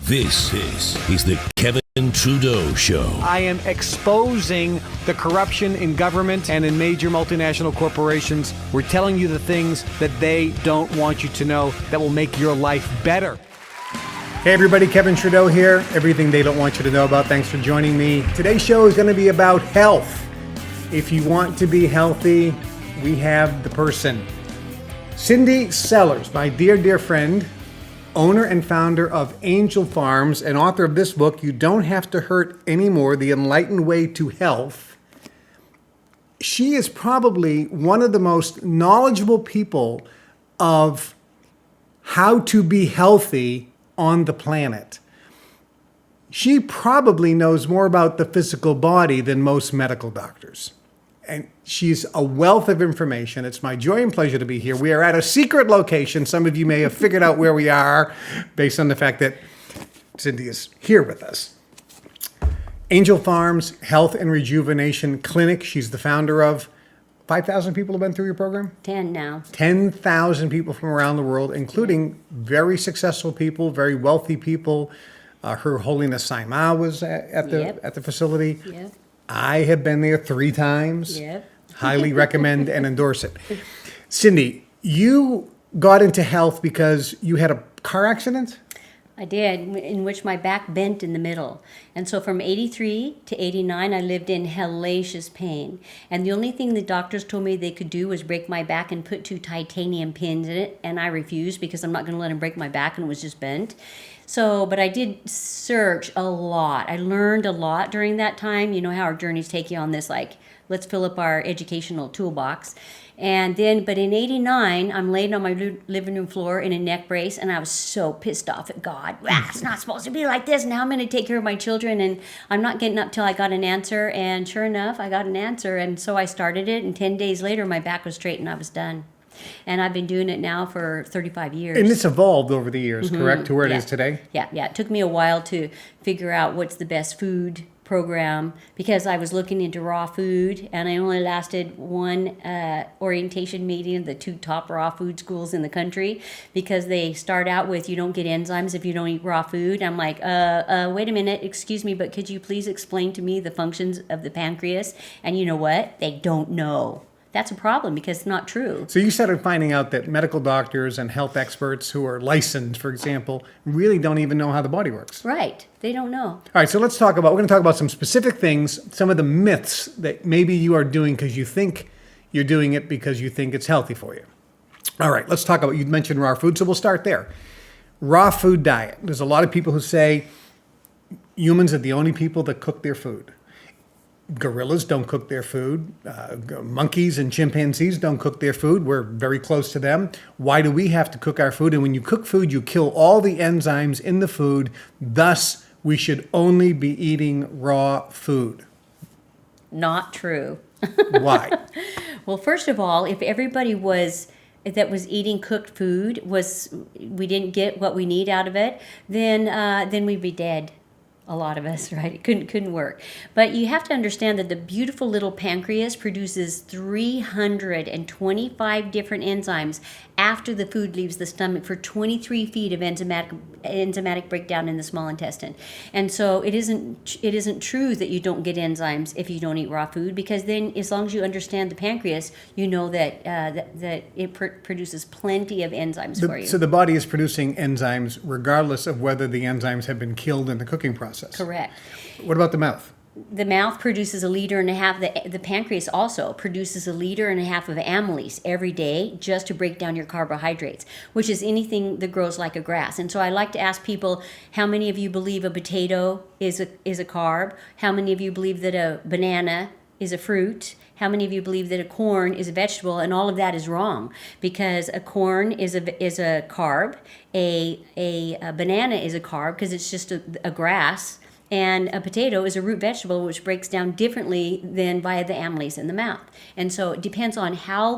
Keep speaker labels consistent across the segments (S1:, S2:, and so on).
S1: This is the Kevin Trudeau Show.
S2: I am exposing the corruption in government and in major multinational corporations. We're telling you the things that they don't want you to know that will make your life better.
S3: Hey everybody, Kevin Trudeau here. Everything they don't want you to know about. Thanks for joining me. Today's show is going to be about health. If you want to be healthy, we have the person. Cindy Sellers, my dear friend, owner and founder of Angel Farms and author of this book, You Don't Have to Hurt Anymore, The Enlightened Way to Health. She is probably one of the most knowledgeable people of how to be healthy on the planet. She probably knows more about the physical body than most medical doctors. And she's a wealth of information. It's my joy and pleasure to be here. We are at a secret location. Some of you may have figured out where we are based on the fact that Cindy is here with us. Angel Farms Health and Rejuvenation Clinic. She's the founder of. 5,000 people have been through your program?
S4: 10 now.
S3: 10,000 people from around the world, including very successful people, very wealthy people. Her Holiness Saima was at the facility.
S4: Yep.
S3: I have been there 3 times.
S4: Yep.
S3: Highly recommend and endorse it. Cindy, you got into health because you had a car accident?
S4: I did, in which my back bent in the middle. And so from 83 to 89, I lived in hellacious pain. And the only thing the doctors told me they could do was break my back and put 2 titanium pins in it. And I refused because I'm not going to let them break my back, and it was just bent. So, but I did search a lot. I learned a lot during that time. You know how our journeys take you on this, like, let's fill up our educational toolbox. And then, but in 89, I'm laying on my living room floor in a neck brace, and I was so pissed off at God. It's not supposed to be like this. Now I'm going to take care of my children, and I'm not getting up till I got an answer. And sure enough, I got an answer. And so I started it, and 10 days later, my back was straight and I was done. And I've been doing it now for 35 years.
S3: And it's evolved over the years, correct, to where it is today?
S4: Yeah. It took me a while to figure out what's the best food program because I was looking into raw food, and I only lasted one orientation meeting of the 2 top raw food schools in the country because they start out with, you don't get enzymes if you don't eat raw food. I'm like, wait a minute, excuse me, but could you please explain to me the functions of the pancreas? And you know what? They don't know. That's a problem because it's not true.
S3: So you started finding out that medical doctors and health experts who are licensed, for example, really don't even know how the body works.
S4: Right. They don't know.
S3: All right, so we're going to talk about some specific things, some of the myths that maybe you are doing because you think you're doing it because you think it's healthy for you. All right, let's talk about, you mentioned raw food, so we'll start there. Raw food diet. There's a lot of people who say humans are the only people that cook their food. Gorillas don't cook their food. Monkeys and chimpanzees don't cook their food. We're very close to them. Why do we have to cook our food? And when you cook food, you kill all the enzymes in the food. Thus, we should only be eating raw food.
S4: Not true.
S3: Why?
S4: Well, first of all, if everybody that was eating cooked food we didn't get what we need out of it, then we'd be dead. A lot of us, right? It couldn't work. But you have to understand that the beautiful little pancreas produces 325 different enzymes after the food leaves the stomach for 23 feet of enzymatic breakdown in the small intestine. And so it isn't true that you don't get enzymes if you don't eat raw food, because then as long as you understand the pancreas, you know that it produces plenty of enzymes for you.
S3: So the body is producing enzymes regardless of whether the enzymes have been killed in the cooking process.
S4: Correct.
S3: What about the mouth?
S4: The mouth produces 1.5 liters. The pancreas also produces 1.5 liters of amylase every day just to break down your carbohydrates, which is anything that grows like a grass. And so I like to ask people, how many of you believe a potato is a carb? How many of you believe that a banana is a fruit? How many of you believe that a corn is a vegetable? And all of that is wrong, because a corn is a carb, a banana is a carb because it's just a grass, and a potato is a root vegetable, which breaks down differently than via the amylase in the mouth. And so it depends on how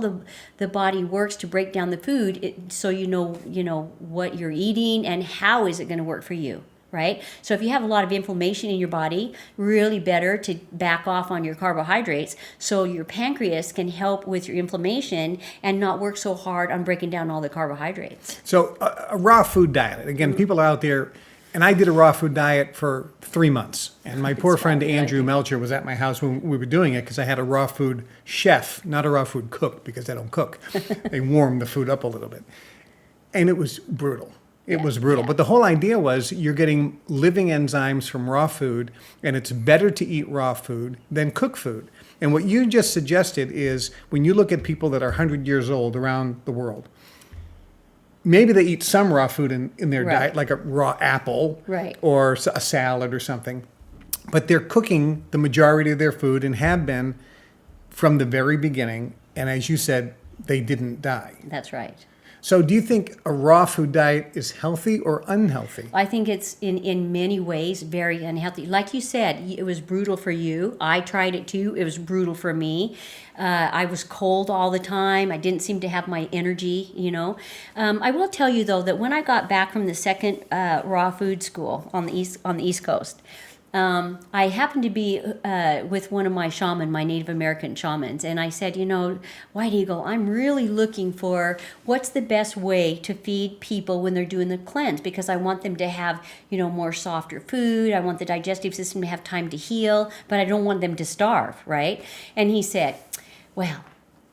S4: the body works to break down the food, so you know what you're eating and how is it going to work for you. Right? So if you have a lot of inflammation in your body, really better to back off on your carbohydrates so your pancreas can help with your inflammation and not work so hard on breaking down all the carbohydrates.
S3: So a raw food diet. Again, people out there, And I did a raw food diet for 3 months. And my poor friend
S4: probably
S3: Andrew Melcher was at my house when we were doing it because I had a raw food chef, not a raw food cook because they don't cook. They warm the food up a little bit. And it was brutal. It was brutal. But the whole idea was you're getting living enzymes from raw food, and it's better to eat raw food than cook food. And what you just suggested is when you look at people that are 100 years old around the world, maybe they eat some raw food in their diet, like a raw apple or a salad or something. But they're cooking the majority of their food and have been from the very beginning. And as you said, they didn't die.
S4: That's right.
S3: So do you think a raw food diet is healthy or unhealthy?
S4: I think it's in many ways very unhealthy. Like you said, it was brutal for you. I tried it too. It was brutal for me. I was cold all the time. I didn't seem to have my energy, I will tell you though that when I got back from the second raw food school on the East Coast, I happened to be with one of my my Native American shamans, and I said, White Eagle, I'm really looking for what's the best way to feed people when they're doing the cleanse, because I want them to have, more softer food. I want the digestive system to have time to heal, but I don't want them to starve, right? And he said, well,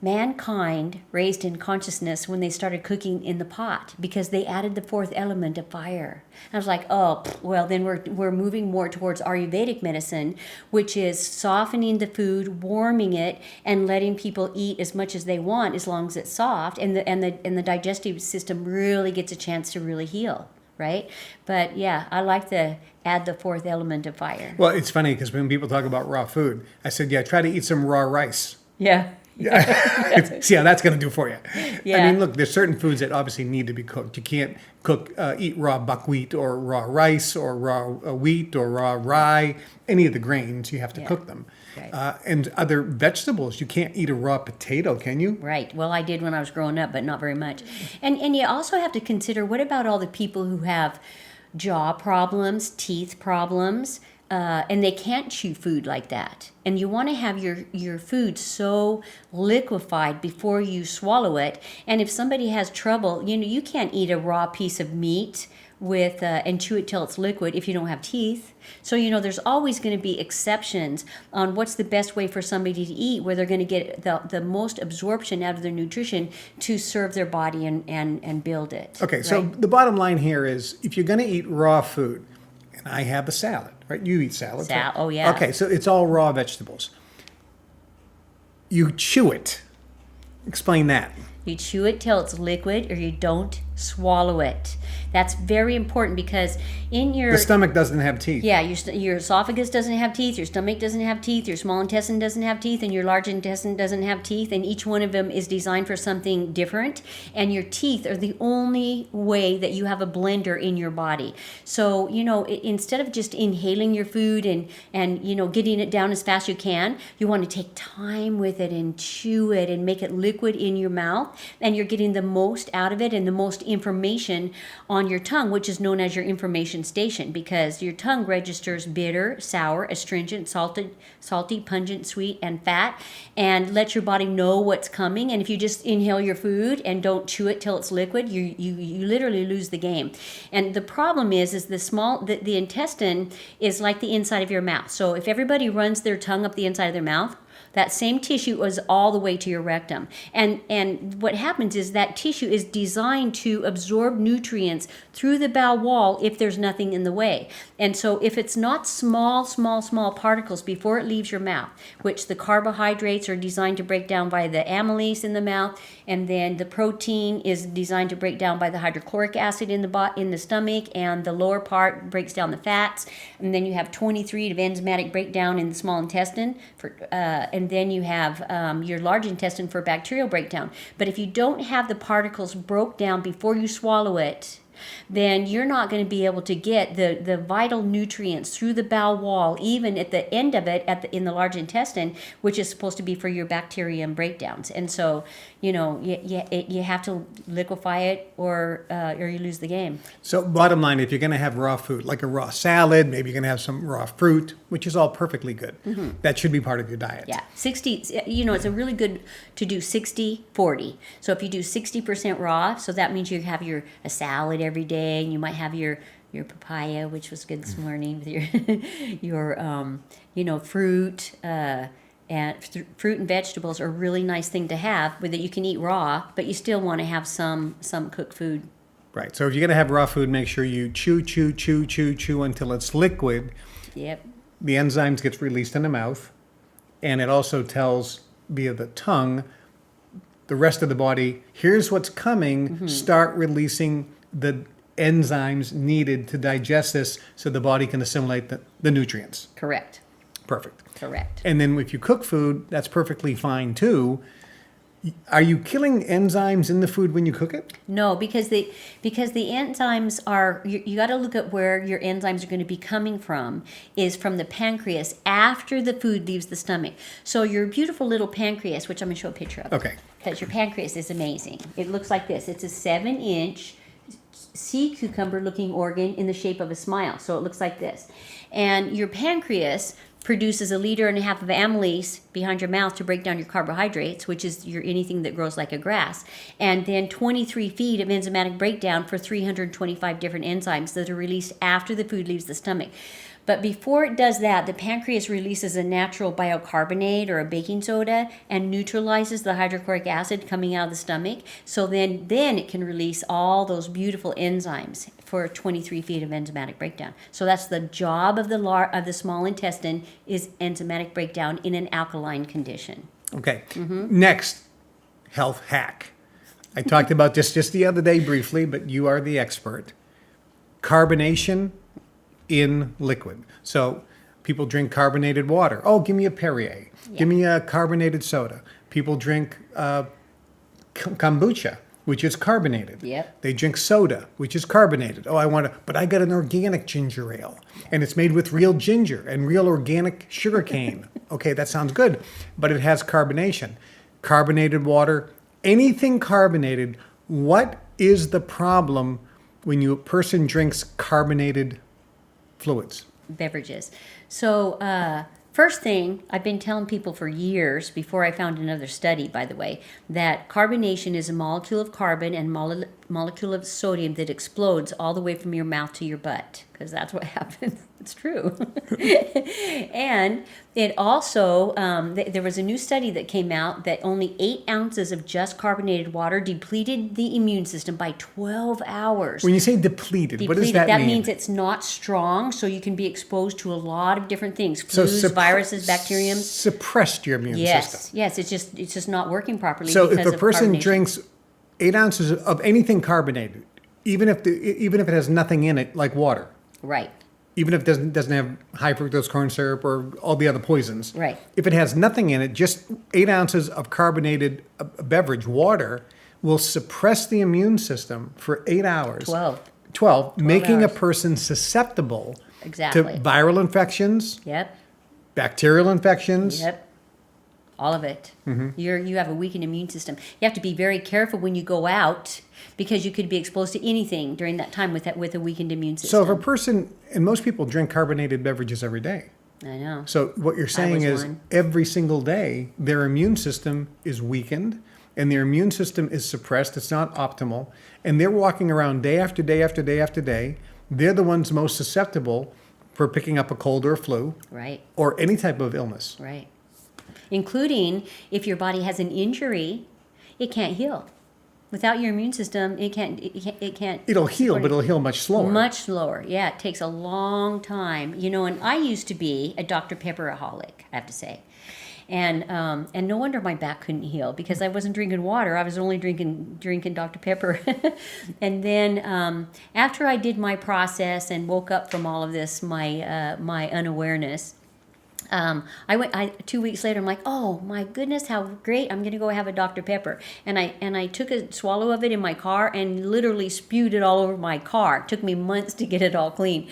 S4: mankind raised in consciousness when they started cooking in the pot because they added the fourth element of fire. I was like, oh, well, then we're moving more towards Ayurvedic medicine, which is softening the food, warming it, and letting people eat as much as they want as long as it's soft, and the digestive system really gets a chance to really heal. Right? But yeah, I like to add the fourth element of fire.
S3: Well, it's funny because when people talk about raw food, I said, try to eat some raw rice.
S4: Yeah.
S3: See how that's going to do for you.
S4: Yeah.
S3: I mean, look, there's certain foods that obviously need to be cooked. You can't eat raw buckwheat or raw rice or raw wheat or raw rye. Any of the grains, you have to cook them. Right. And other vegetables, you can't eat a raw potato, can you?
S4: Right. Well, I did when I was growing up, but not very much. And you also have to consider, what about all the people who have jaw problems, teeth problems, and they can't chew food like that. And you want to have your food so liquefied before you swallow it. And if somebody has trouble, you can't eat a raw piece of meat with and chew it till it's liquid if you don't have teeth. So there's always going to be exceptions on what's the best way for somebody to eat, where they're going to get the most absorption out of their nutrition to serve their body and build it.
S3: Okay,
S4: right?
S3: so the bottom line here is if you're going to eat raw food, and I have a salad, right? You eat salad. Right?
S4: Oh, yeah.
S3: Okay, so it's all raw vegetables. You chew it. Explain that.
S4: You chew it till it's liquid, or you don't swallow it. That's very important because
S3: the stomach doesn't have teeth.
S4: Yeah, your esophagus doesn't have teeth, your stomach doesn't have teeth, your small intestine doesn't have teeth, and your large intestine doesn't have teeth, and each one of them is designed for something different, and your teeth are the only way that you have a blender in your body. So, instead of just inhaling your food and getting it down as fast as you can, you want to take time with it and chew it and make it liquid in your mouth, and you're getting the most out of it and the most information on your tongue, which is known as your information station, because your tongue registers bitter, sour, astringent, salty, pungent, sweet, and fat, and lets your body know what's coming. And if you just inhale your food and don't chew it till it's liquid, you literally lose the game. And the problem is the intestine is like the inside of your mouth. So if everybody runs their tongue up the inside of their mouth, that same tissue goes all the way to your rectum. And what happens is that tissue is designed to absorb nutrients through the bowel wall if there's nothing in the way. And so if it's not small particles before it leaves your mouth, which the carbohydrates are designed to break down by the amylase in the mouth, and then the protein is designed to break down by the hydrochloric acid in the stomach, and the lower part breaks down the fats, and then you have 23 of enzymatic breakdown in the small intestine, and then you have your large intestine for bacterial breakdown. But if you don't have the particles broke down before you swallow it, then you're not going to be able to get the vital nutrients through the bowel wall, even at the end of it in the large intestine, which is supposed to be for your bacterium breakdowns. And so, you have to liquefy it or you lose the game.
S3: So bottom line, if you're going to have raw food, like a raw salad, maybe you're going to have some raw fruit, which is all perfectly good. Mm-hmm. That should be part of your diet.
S4: Yeah, 60, it's a really good to do 60-40. So if you do 60% raw, so that means you have a salad every day, and you might have your your papaya, which was good this morning, with your fruit. Fruit and vegetables are a really nice thing to have, that you can eat raw, but you still want to have some cooked food.
S3: Right. So if you're going to have raw food, make sure you chew until it's liquid.
S4: Yep.
S3: The enzymes gets released in the mouth, and it also tells via the tongue the rest of the body, here's what's coming, start releasing the enzymes needed to digest this so the body can assimilate the nutrients.
S4: Correct.
S3: Perfect.
S4: Correct.
S3: And then if you cook food, that's perfectly fine too. Are you killing enzymes in the food when you cook it?
S4: No, because the enzymes are, you got to look at where your enzymes are going to be coming from, is from the pancreas after the food leaves the stomach. So your beautiful little pancreas, which I'm going to show a picture of.
S3: Okay.
S4: Because your pancreas is amazing. It looks like this. It's a 7-inch sea cucumber looking organ in the shape of a smile. So it looks like this. And your pancreas produces 1.5 liters of amylase behind your mouth to break down your carbohydrates, which is anything that grows like a grass, and then 23 feet of enzymatic breakdown for 325 different enzymes that are released after the food leaves the stomach. But before it does that, the pancreas releases a natural bicarbonate or a baking soda and neutralizes the hydrochloric acid coming out of the stomach. So then it can release all those beautiful enzymes for 23 feet of enzymatic breakdown. So that's the job of the small intestine, is enzymatic breakdown in an alkaline condition.
S3: Okay. Next, health hack. I talked about this just the other day briefly, but you are the expert. Carbonation in liquid. So people drink carbonated water. Oh, give me a Perrier. Yeah. Give me a carbonated soda. People drink kombucha, which is carbonated.
S4: Yep.
S3: They drink soda, which is carbonated. Oh, but I got an organic ginger ale, and it's made with real ginger and real organic sugarcane. Okay, that sounds good, but it has carbonation. Carbonated water, anything carbonated. What is the problem when a person drinks carbonated fluids?
S4: Beverages. So first thing, I've been telling people for years, before I found another study, by the way, that carbonation is a molecule of carbon and molecule of sodium that explodes all the way from your mouth to your butt, because that's what happens. It's true. And it also, there was a new study that came out that only 8 ounces of just carbonated water depleted the immune system by 12 hours.
S3: When you say depleted, what does that mean?
S4: That means it's not strong, so you can be exposed to a lot of different things. Flus, viruses, bacterium.
S3: Suppressed your immune system.
S4: Yes, it's just not working properly.
S3: So
S4: because
S3: if a person
S4: carbonation.
S3: drinks 8 ounces of anything carbonated, even if it has nothing in it, like water.
S4: Right.
S3: Even if it doesn't have high fructose corn syrup or all the other poisons.
S4: Right.
S3: If it has nothing in it, just 8 ounces of carbonated beverage, water, will suppress the immune system for 8 hours. 12, making
S4: hours.
S3: a person susceptible
S4: Exactly.
S3: to viral infections,
S4: Yep.
S3: bacterial infections.
S4: Yep. All of it.
S3: Mm-hmm.
S4: You have a weakened immune system. You have to be very careful when you go out, because you could be exposed to anything during that time with a weakened immune system.
S3: So if a person, and most people drink carbonated beverages every day.
S4: I know.
S3: So what you're saying is
S4: one.
S3: every single day their immune system is weakened and their immune system is suppressed. It's not optimal. And they're walking around day after day after day after day. They're the ones most susceptible for picking up a cold or a flu.
S4: Right.
S3: Or any type of illness.
S4: Right. Including if your body has an injury, it can't heal. Without your immune system, it can't.
S3: It'll heal, but it'll heal much slower.
S4: Much slower. Yeah, it takes a long time. And I used to be a Dr. Pepperaholic, I have to say. And no wonder my back couldn't heal, because I wasn't drinking water. I was only drinking Dr. Pepper. And then after I did my process and woke up from all of this, my unawareness, I went 2 weeks later. I'm like, oh my goodness, how great! I'm gonna go have a Dr. Pepper, and I took a swallow of it in my car and literally spewed it all over my car. It took me months to get it all clean,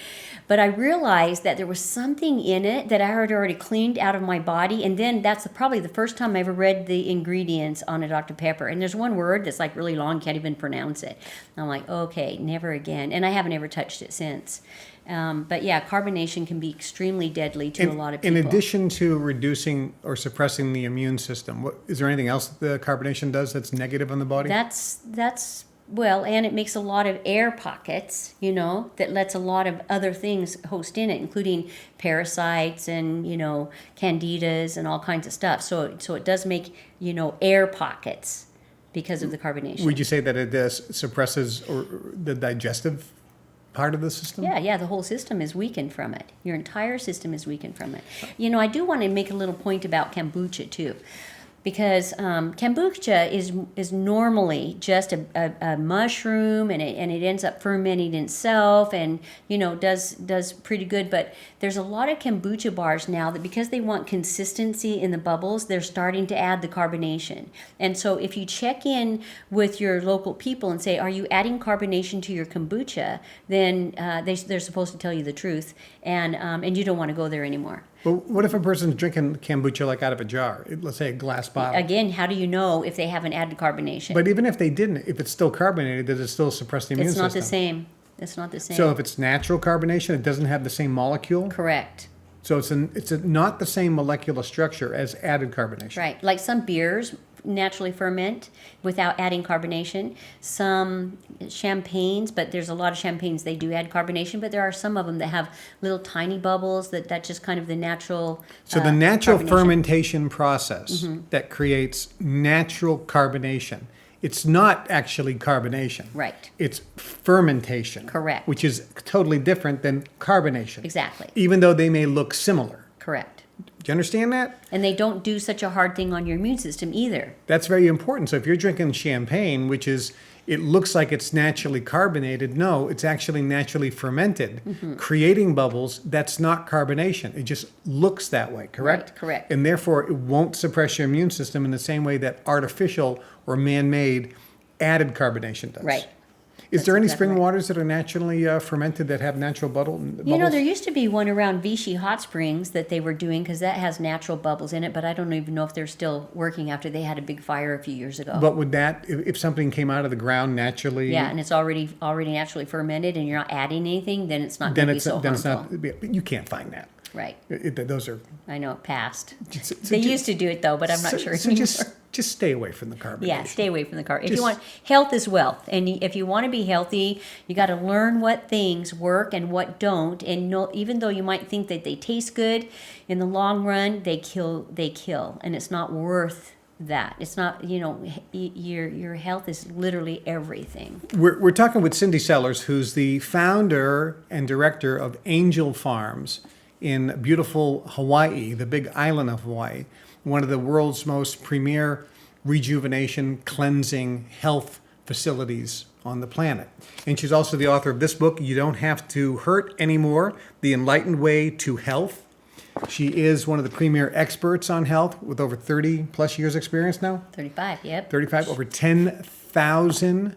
S4: but I realized that there was something in it that I had already cleaned out of my body. And then that's probably the first time I ever read the ingredients on a Dr. Pepper. And there's one word that's like really long, can't even pronounce it. And I'm like, okay, never again. And I haven't ever touched it since. But yeah, carbonation can be extremely deadly to a lot of people.
S3: In addition to reducing or suppressing the immune system, is there anything else that the carbonation does that's negative on the body?
S4: That's Well, and it makes a lot of air pockets, that lets a lot of other things host in it, including parasites and, candidas and all kinds of stuff. So it does make, air pockets because of the carbonation.
S3: Would you say that it suppresses the digestive part of the system?
S4: Yeah, the whole system is weakened from it. Your entire system is weakened from it. I do want to make a little point about kombucha too, because kombucha is normally just a mushroom, and it ends up fermenting itself, and does pretty good. But there's a lot of kombucha bars now that, because they want consistency in the bubbles, they're starting to add the carbonation. And so if you check in with your local people and say, "Are you adding carbonation to your kombucha?" then they're supposed to tell you the truth, and you don't want to go there anymore.
S3: Well, what if a person's drinking kombucha like out of a jar? Let's say a glass bottle.
S4: Again, how do you know if they haven't added carbonation?
S3: But even if they didn't, if it's still carbonated, does it still suppress the immune system?
S4: It's not the same. It's not the same.
S3: So if it's natural carbonation, it doesn't have the same molecule?
S4: Correct.
S3: So it's not the same molecular structure as added carbonation.
S4: Right. Like some beers naturally ferment without adding carbonation. Some champagnes, but there's a lot of champagnes, they do add carbonation, but there are some of them that have little tiny bubbles that's just kind of the natural
S3: So the natural
S4: carbonation.
S3: Fermentation process that creates natural carbonation, it's not actually carbonation.
S4: Right.
S3: It's fermentation.
S4: Correct.
S3: Which is totally different than carbonation.
S4: Exactly.
S3: Even though they may look similar.
S4: Correct.
S3: Do you understand that?
S4: And they don't do such a hard thing on your immune system either.
S3: That's very important. So if you're drinking champagne, which is, it looks like it's naturally carbonated, no, it's actually naturally fermented, creating bubbles. That's not carbonation. It just looks that way, correct?
S4: Right, correct.
S3: And therefore, it won't suppress your immune system in the same way that artificial or man-made added carbonation does.
S4: Right.
S3: Is there any
S4: exactly
S3: spring
S4: right.
S3: waters that are naturally fermented that have natural bubbles?
S4: There used to be one around Vichy Hot Springs that they were doing, because that has natural bubbles in it, but I don't even know if they're still working after they had a big fire a few years ago.
S3: But would that, if something came out of the ground naturally?
S4: Yeah, and it's already naturally fermented, and you're not adding anything, then it's not going to be so harmful.
S3: But you can't find that.
S4: Right.
S3: Those are.
S4: I know, it passed.
S3: So
S4: They used to do it, though, but I'm not sure anymore.
S3: Just stay away from the carbonation.
S4: Yeah, stay away from the car. If you want, health is wealth, and if you want to be healthy, you got to learn what things work and what don't. And even though you might think that they taste good, in the long run they kill, and it's not worth that. It's not, your health is literally everything.
S3: We're talking with Cindy Sellers, who's the founder and director of Angel Farms in beautiful Hawaii, the big island of Hawaii, one of the world's most premier rejuvenation, cleansing, health facilities on the planet. And she's also the author of this book, You Don't Have to Hurt Anymore, The Enlightened Way to Health. She is one of the premier experts on health with over 30 plus years experience now.
S4: 35, yep.
S3: 35, over 10,000,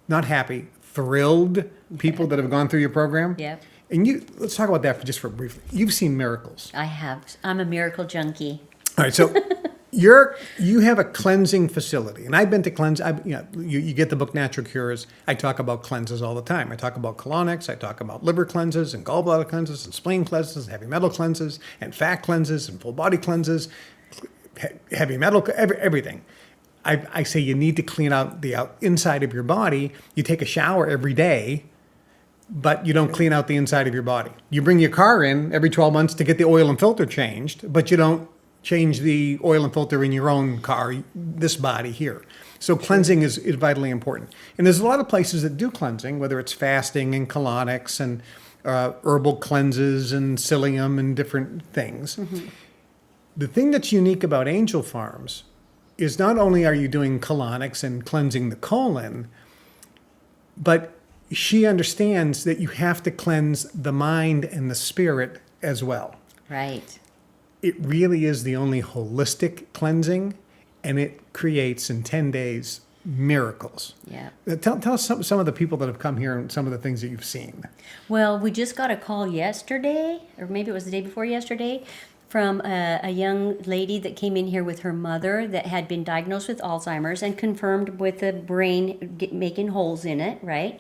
S3: not happy, thrilled people that have gone through your program.
S4: Yep.
S3: And let's talk about that for briefly. You've seen miracles.
S4: I have. I'm a miracle junkie.
S3: All right, so you have a cleansing facility, and I've been to cleanse. You get the book Natural Cures. I talk about cleanses all the time. I talk about colonics. I talk about liver cleanses and gallbladder cleanses and spleen cleanses, and heavy metal cleanses and fat cleanses and full body cleanses, heavy metal, everything. I say you need to clean out the inside of your body. You take a shower every day, but you don't clean out the inside of your body. You bring your car in every 12 months to get the oil and filter changed, but you don't change the oil and filter in your own car, this body here. So cleansing is vitally important. And there's a lot of places that do cleansing, whether it's fasting and colonics and herbal cleanses and psyllium and different things. Mm-hmm. The thing that's unique about Angel Farms is not only are you doing colonics and cleansing the colon, but she understands that you have to cleanse the mind and the spirit as well.
S4: Right.
S3: It really is the only holistic cleansing, and it creates in 10 days miracles.
S4: Yeah.
S3: Tell us some of the people that have come here and some of the things that you've seen.
S4: Well, we just got a call yesterday, or maybe it was the day before yesterday, from a young lady that came in here with her mother that had been diagnosed with Alzheimer's and confirmed with the brain making holes in it, right?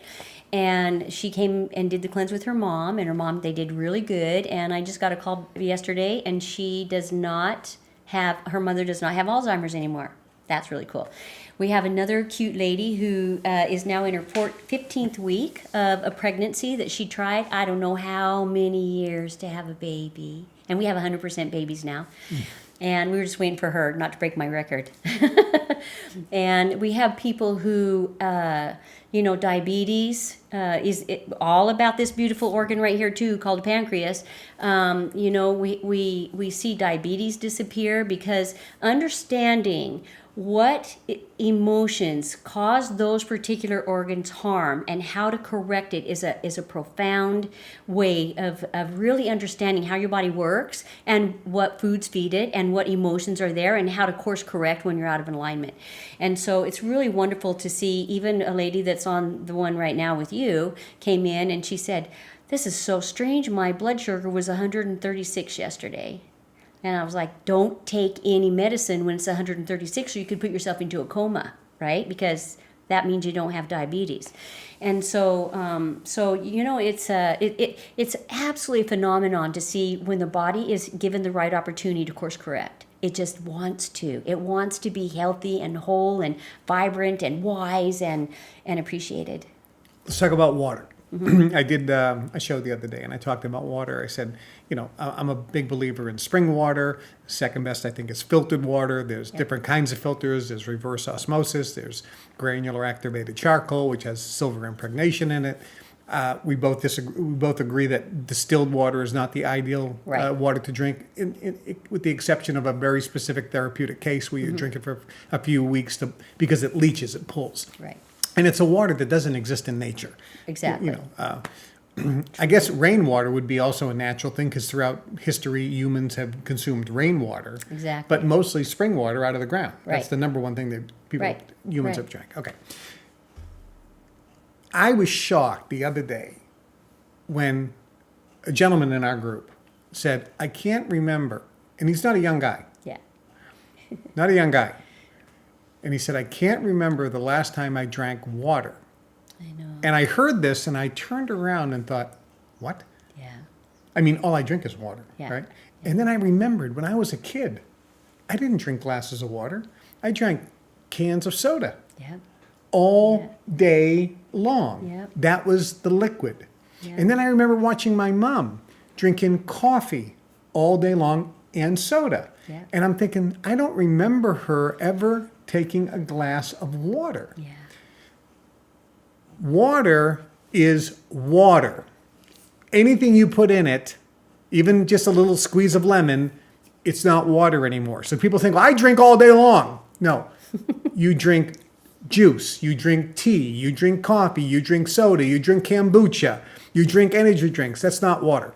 S4: And she came and did the cleanse with her mom, and they did really good. And I just got a call yesterday, and her mother does not have Alzheimer's anymore. That's really cool. We have another cute lady who is now in her 15th week of a pregnancy that she tried, I don't know how many years to have a baby. And we have 100% babies now. And we were just waiting for her not to break my record. And we have people who, diabetes is all about this beautiful organ right here too, called pancreas. We see diabetes disappear because understanding what emotions cause those particular organs harm and how to correct it is a profound way of really understanding how your body works and what foods feed it and what emotions are there and how to course correct when you're out of alignment. And so it's really wonderful to see. Even a lady that's on the one right now with you came in and she said, "This is so strange. My blood sugar was 136 yesterday." And I was like, don't take any medicine when it's 136 or you could put yourself into a coma, right? Because that means you don't have diabetes. And so it's absolutely a phenomenon to see when the body is given the right opportunity to course correct. It just wants to. It wants to be healthy and whole and vibrant and wise and appreciated.
S3: Let's talk about water. I did a show the other day and I talked about water. I said, I'm a big believer in spring water. Second best, I think, is filtered water. There's different kinds of filters. There's reverse osmosis. There's granular activated charcoal, which has silver impregnation in it. We both agree that distilled water is not the ideal water to drink, with the exception of a very specific therapeutic case where you drink it for a few weeks because it leaches, it pulls.
S4: Right.
S3: And it's a water that doesn't exist in nature.
S4: Exactly.
S3: I guess rainwater would be also a natural thing because throughout history, humans have consumed rainwater.
S4: Exactly.
S3: But mostly spring water out of the ground.
S4: Right.
S3: That's the number one thing that humans
S4: Right.
S3: have drank. Okay. I was shocked the other day when a gentleman in our group said, I can't remember, and he's not a young guy.
S4: Yeah.
S3: Not a young guy. And he said, I can't remember the last time I drank water.
S4: I know.
S3: And I heard this and I turned around and thought, what?
S4: Yeah.
S3: I mean, all I drink is water,
S4: Yeah.
S3: right? And then I remembered when I was a kid, I didn't drink glasses of water. I drank cans of soda
S4: Yeah.
S3: all day long.
S4: Yeah.
S3: That was the liquid.
S4: Yeah.
S3: And then I remember watching my mom drinking coffee all day long and soda.
S4: Yeah.
S3: And I'm thinking, I don't remember her ever taking a glass of water.
S4: Yeah.
S3: Water is water. Anything you put in it, even just a little squeeze of lemon, it's not water anymore. So people think, well, I drink all day long. No, you drink juice, you drink tea, you drink coffee, you drink soda, you drink kombucha, you drink energy drinks. That's not water.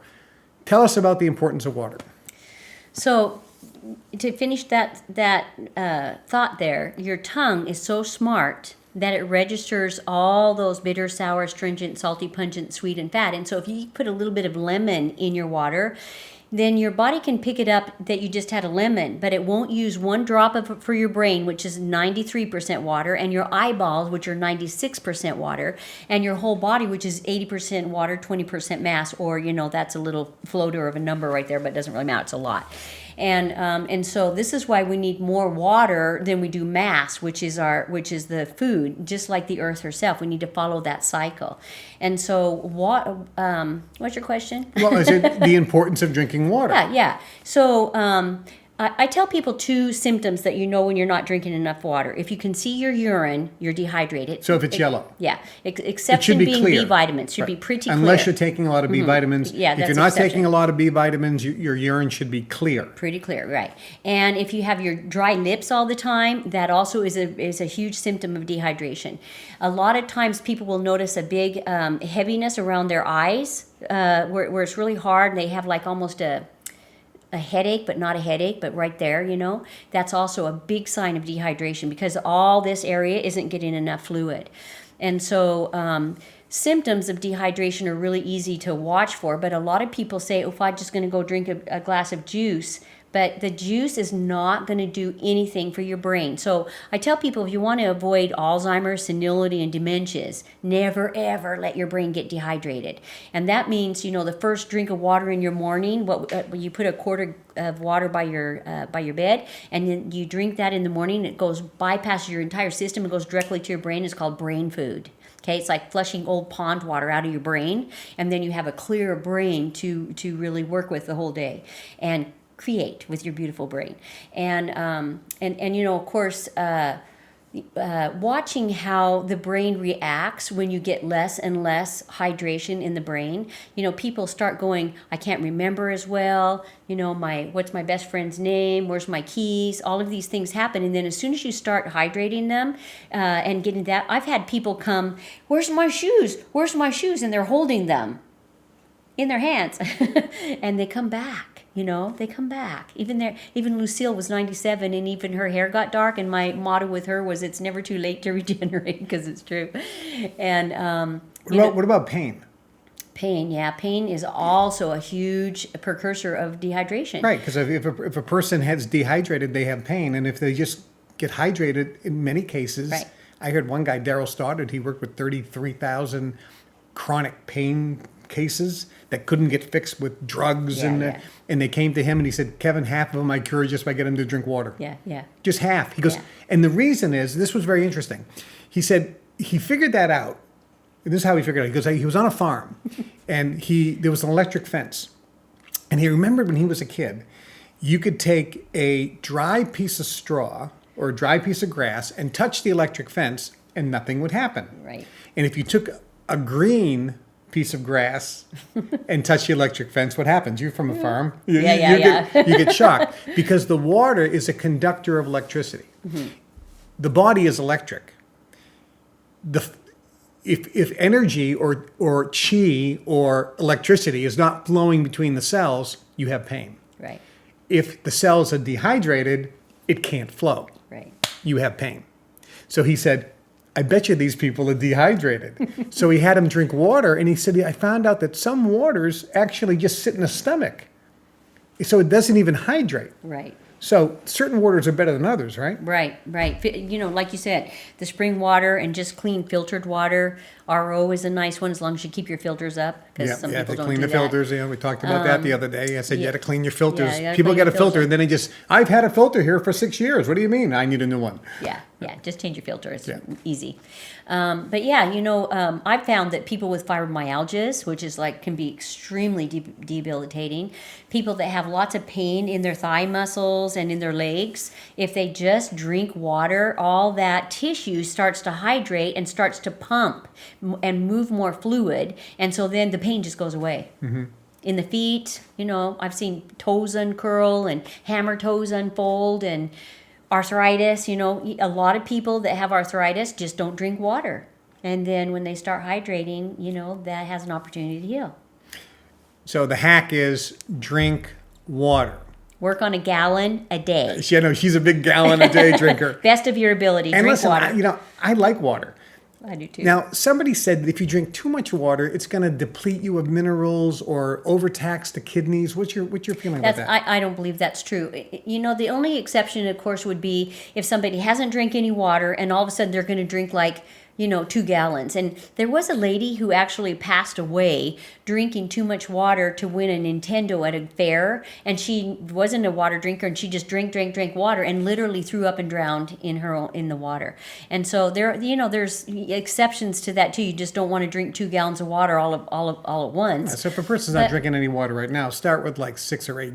S3: Tell us about the importance of water.
S4: So to finish that thought there, your tongue is so smart that it registers all those bitter, sour, astringent, salty, pungent, sweet, and fat. And so if you put a little bit of lemon in your water, then your body can pick it up that you just had a lemon, but it won't use one drop of it for your brain, which is 93% water, and your eyeballs, which are 96% water, and your whole body, which is 80% water, 20% mass, or, that's a little floater of a number right there, but it doesn't really matter. It's a lot. And so this is why we need more water than we do mass, which is the food, just like the earth herself. We need to follow that cycle. And so what's your question?
S3: Well, is it the importance of drinking water?
S4: Yeah. So I tell people two symptoms that you know when you're not drinking enough water. If you can see your urine, you're dehydrated.
S3: So if it's yellow.
S4: Yeah. Except
S3: It should
S4: in
S3: be
S4: being
S3: clear.
S4: B vitamins. Should be
S3: Right.
S4: pretty clear.
S3: Unless you're taking a lot of B vitamins.
S4: Yeah,
S3: if
S4: that's
S3: you're not
S4: exception.
S3: taking a lot of B vitamins, your urine should be clear.
S4: Pretty clear, right. And if you have your dry lips all the time, that also is a huge symptom of dehydration. A lot of times people will notice a big heaviness around their eyes where it's really hard. They have like almost a headache, but not a headache, but right there, that's also a big sign of dehydration because all this area isn't getting enough fluid. And so symptoms of dehydration are really easy to watch for, but a lot of people say, oh, if I'm just going to go drink a glass of juice, But the juice is not going to do anything for your brain. So I tell people, if you want to avoid Alzheimer's, senility, and dementias, never ever let your brain get dehydrated. And that means, the first drink of water in your morning, you put a quarter of water by your bed, and then you drink that in the morning. It bypasses your entire system and goes directly to your brain. It's called brain food. Okay, it's like flushing old pond water out of your brain, and then you have a clearer brain to really work with the whole day and create with your beautiful brain. And of course, watching how the brain reacts when you get less and less hydration in the brain. People start going, I can't remember as well. What's my best friend's name? Where's my keys? All of these things happen. And then as soon as you start hydrating them and getting that, I've had people come, where's my shoes? Where's my shoes? And they're holding them in their hands and they come back. They come back. Even Lucille was 97, and even her hair got dark. And my motto with her was, "It's never too late to regenerate," because it's true. And
S3: what about pain?
S4: Pain, yeah, pain is also a huge precursor of dehydration.
S3: Right, because if a person has dehydrated, they have pain, and if they just get hydrated, in many cases,
S4: right.
S3: I heard one guy, Daryl Stoddard, he worked with 33,000 chronic pain cases that couldn't get fixed with drugs, and they came to him and he said, Kevin, half of them I cure just by getting them to drink water.
S4: Yeah.
S3: Just half. He goes, and the reason is, this was very interesting. He said he figured that out. This is how he figured it out. He goes, he was on a farm and there was an electric fence. And he remembered when he was a kid, you could take a dry piece of straw or a dry piece of grass and touch the electric fence and nothing would happen.
S4: Right.
S3: And if you took a green piece of grass and touch the electric fence, what happens? You're from a farm. You get shocked because the water is a conductor of electricity. Mm-hmm. The body is electric. If energy or chi or electricity is not flowing between the cells, you have pain.
S4: Right.
S3: If the cells are dehydrated, it can't flow.
S4: Right.
S3: You have pain. So he said, I bet you these people are dehydrated. So he had him drink water, and he said, I found out that some waters actually just sit in the stomach. So it doesn't even hydrate.
S4: Right.
S3: So certain waters are better than others, right?
S4: Right. Like you said, the spring water and just clean filtered water. RO is a nice one as long as you keep your filters up, because some people don't
S3: clean
S4: do
S3: the
S4: that.
S3: filters. We talked about that the other day. I said you had to clean your filters.
S4: Yeah,
S3: people get a filter and then I've had a filter here for 6 years. What do you mean? I need a new one.
S4: Yeah. Just change your filter. It's easy. I've found that people with fibromyalgia, which is can be extremely debilitating, people that have lots of pain in their thigh muscles and in their legs, if they just drink water, all that tissue starts to hydrate and starts to pump and move more fluid, and so then the pain just goes away. Mm-hmm. In the feet, I've seen toes uncurl and hammer toes unfold, and arthritis, a lot of people that have arthritis just don't drink water. And then when they start hydrating, that has an opportunity to heal. So
S3: the hack is drink water.
S4: Work on a gallon a day.
S3: She's a big gallon a day drinker.
S4: Best of your ability,
S3: and
S4: drink water.
S3: I like water.
S4: I do too.
S3: Now, somebody said that if you drink too much water, it's going to deplete you of minerals or overtax the kidneys. What's your feeling about that?
S4: I don't believe that's true. The only exception, of course, would be if somebody hasn't drank any water and all of a sudden they're going to drink 2 gallons. And there was a lady who actually passed away drinking too much water to win a Nintendo at a fair. And she wasn't a water drinker, and she just drank water and literally threw up and drowned in the water. And so there's exceptions to that too. You just don't want to drink 2 gallons of water all at once.
S3: Yeah, so if a person's not drinking any water right now, start with 6 or 8.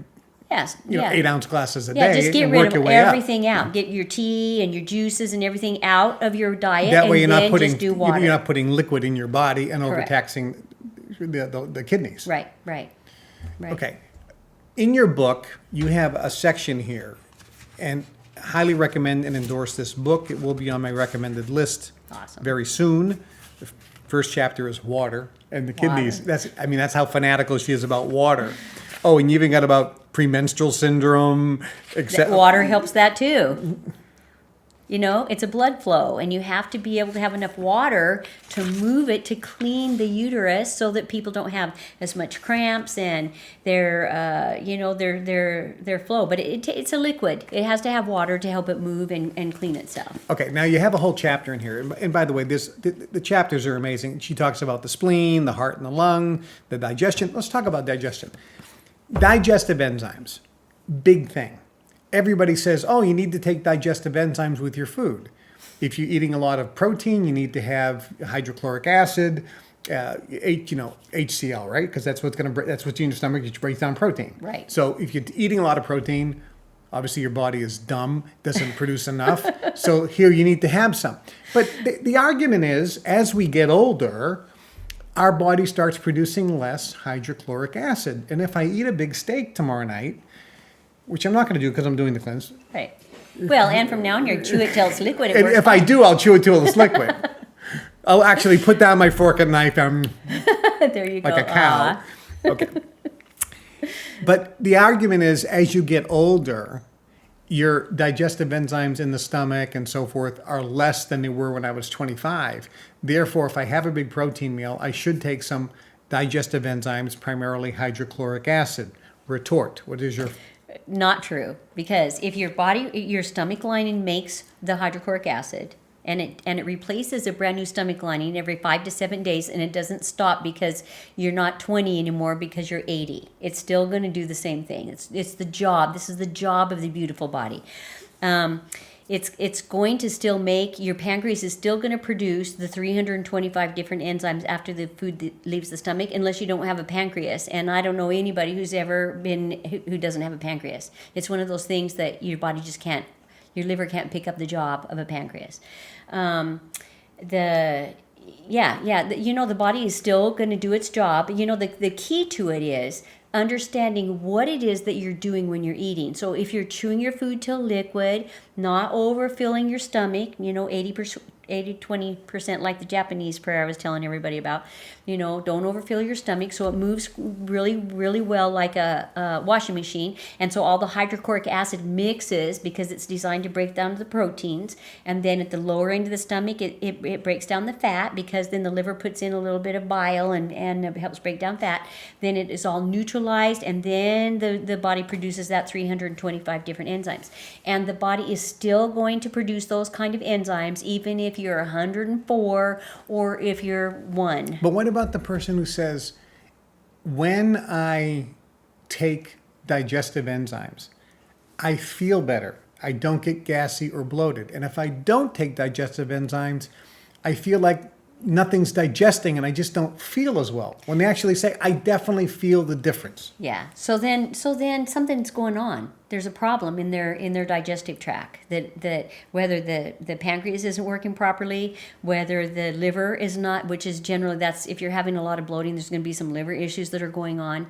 S4: Yes.
S3: 8-ounce glasses a day.
S4: Yeah, just get
S3: and
S4: rid
S3: work
S4: of
S3: your way
S4: everything
S3: up.
S4: out. Get your tea and your juices and everything out of your diet,
S3: That way
S4: and
S3: you're
S4: then
S3: not putting
S4: just do water.
S3: you're not putting liquid in your body and
S4: Correct.
S3: overtaxing the kidneys.
S4: Right.
S3: Okay. In your book, you have a section here, and highly recommend and endorse this book. It will be on my recommended list very soon. The first chapter is water and the kidneys. That's how fanatical she is about water. Oh, and you even got about premenstrual syndrome.
S4: Water helps that too. You know, it's a blood flow, and you have to be able to have enough water to move it to clean the uterus so that people don't have as much cramps and their flow. But it's a liquid. It has to have water to help it move and clean itself.
S3: Okay, now you have a whole chapter in here. And by the way, the chapters are amazing. She talks about the spleen, the heart and the lung, the digestion. Let's talk about digestion. Digestive enzymes, big thing. Everybody says, oh, you need to take digestive enzymes with your food. If you're eating a lot of protein, you need to have hydrochloric acid, HCl, right? Because that's what's in your stomach. It breaks down protein.
S4: Right.
S3: So if you're eating a lot of protein, obviously your body is dumb, doesn't produce enough. So here you need to have some. But the argument is, as we get older, our body starts producing less hydrochloric acid. And if I eat a big steak tomorrow night, which I'm not going to do because I'm doing the cleanse.
S4: Right. Well, and from now on, you chew it till it's liquid.
S3: And if I do, I'll chew it till it's liquid. I'll actually put down my fork and knife. I'm
S4: there you
S3: like
S4: go.
S3: a cow. Okay. But the argument is, as you get older, your digestive enzymes in the stomach and so forth are less than they were when I was 25. Therefore, if I have a big protein meal, I should take some digestive enzymes, primarily hydrochloric acid. Retort. What is your...
S4: Not true, because if your stomach lining makes the hydrochloric acid, and it replaces a brand new stomach lining every 5 to 7 days, and it doesn't stop because you're not 20 anymore because you're 80. It's still going to do the same thing. It's the job. This is the job of the beautiful body. It's going to still make, your pancreas is still going to produce the 325 different enzymes after the food that leaves the stomach, unless you don't have a pancreas. And I don't know anybody who doesn't have a pancreas. It's one of those things that your body just can't, your liver can't pick up the job of a pancreas. The body is still going to do its job. The key to it is understanding what it is that you're doing when you're eating. So if you're chewing your food till liquid, not overfilling your stomach, 80-20%, like the Japanese prayer I was telling everybody about, don't overfill your stomach so it moves really, really well like a washing machine. And so all the hydrochloric acid mixes because it's designed to break down the proteins. And then at the lower end of the stomach, it breaks down the fat, because then the liver puts in a little bit of bile and it helps break down fat. Then it is all neutralized, and then the body produces that 325 different enzymes. And the body is still going to produce those kind of enzymes even if you're 104 or if you're 1.
S3: But what about the person who says, when I take digestive enzymes, I feel better. I don't get gassy or bloated. And if I don't take digestive enzymes, I feel like nothing's digesting and I just don't feel as well. When they actually say, I definitely feel the difference.
S4: Yeah. So then something's going on. There's a problem in their digestive tract, that whether the pancreas isn't working properly, whether the liver is not, which is generally, that's if you're having a lot of bloating, there's going to be some liver issues that are going on.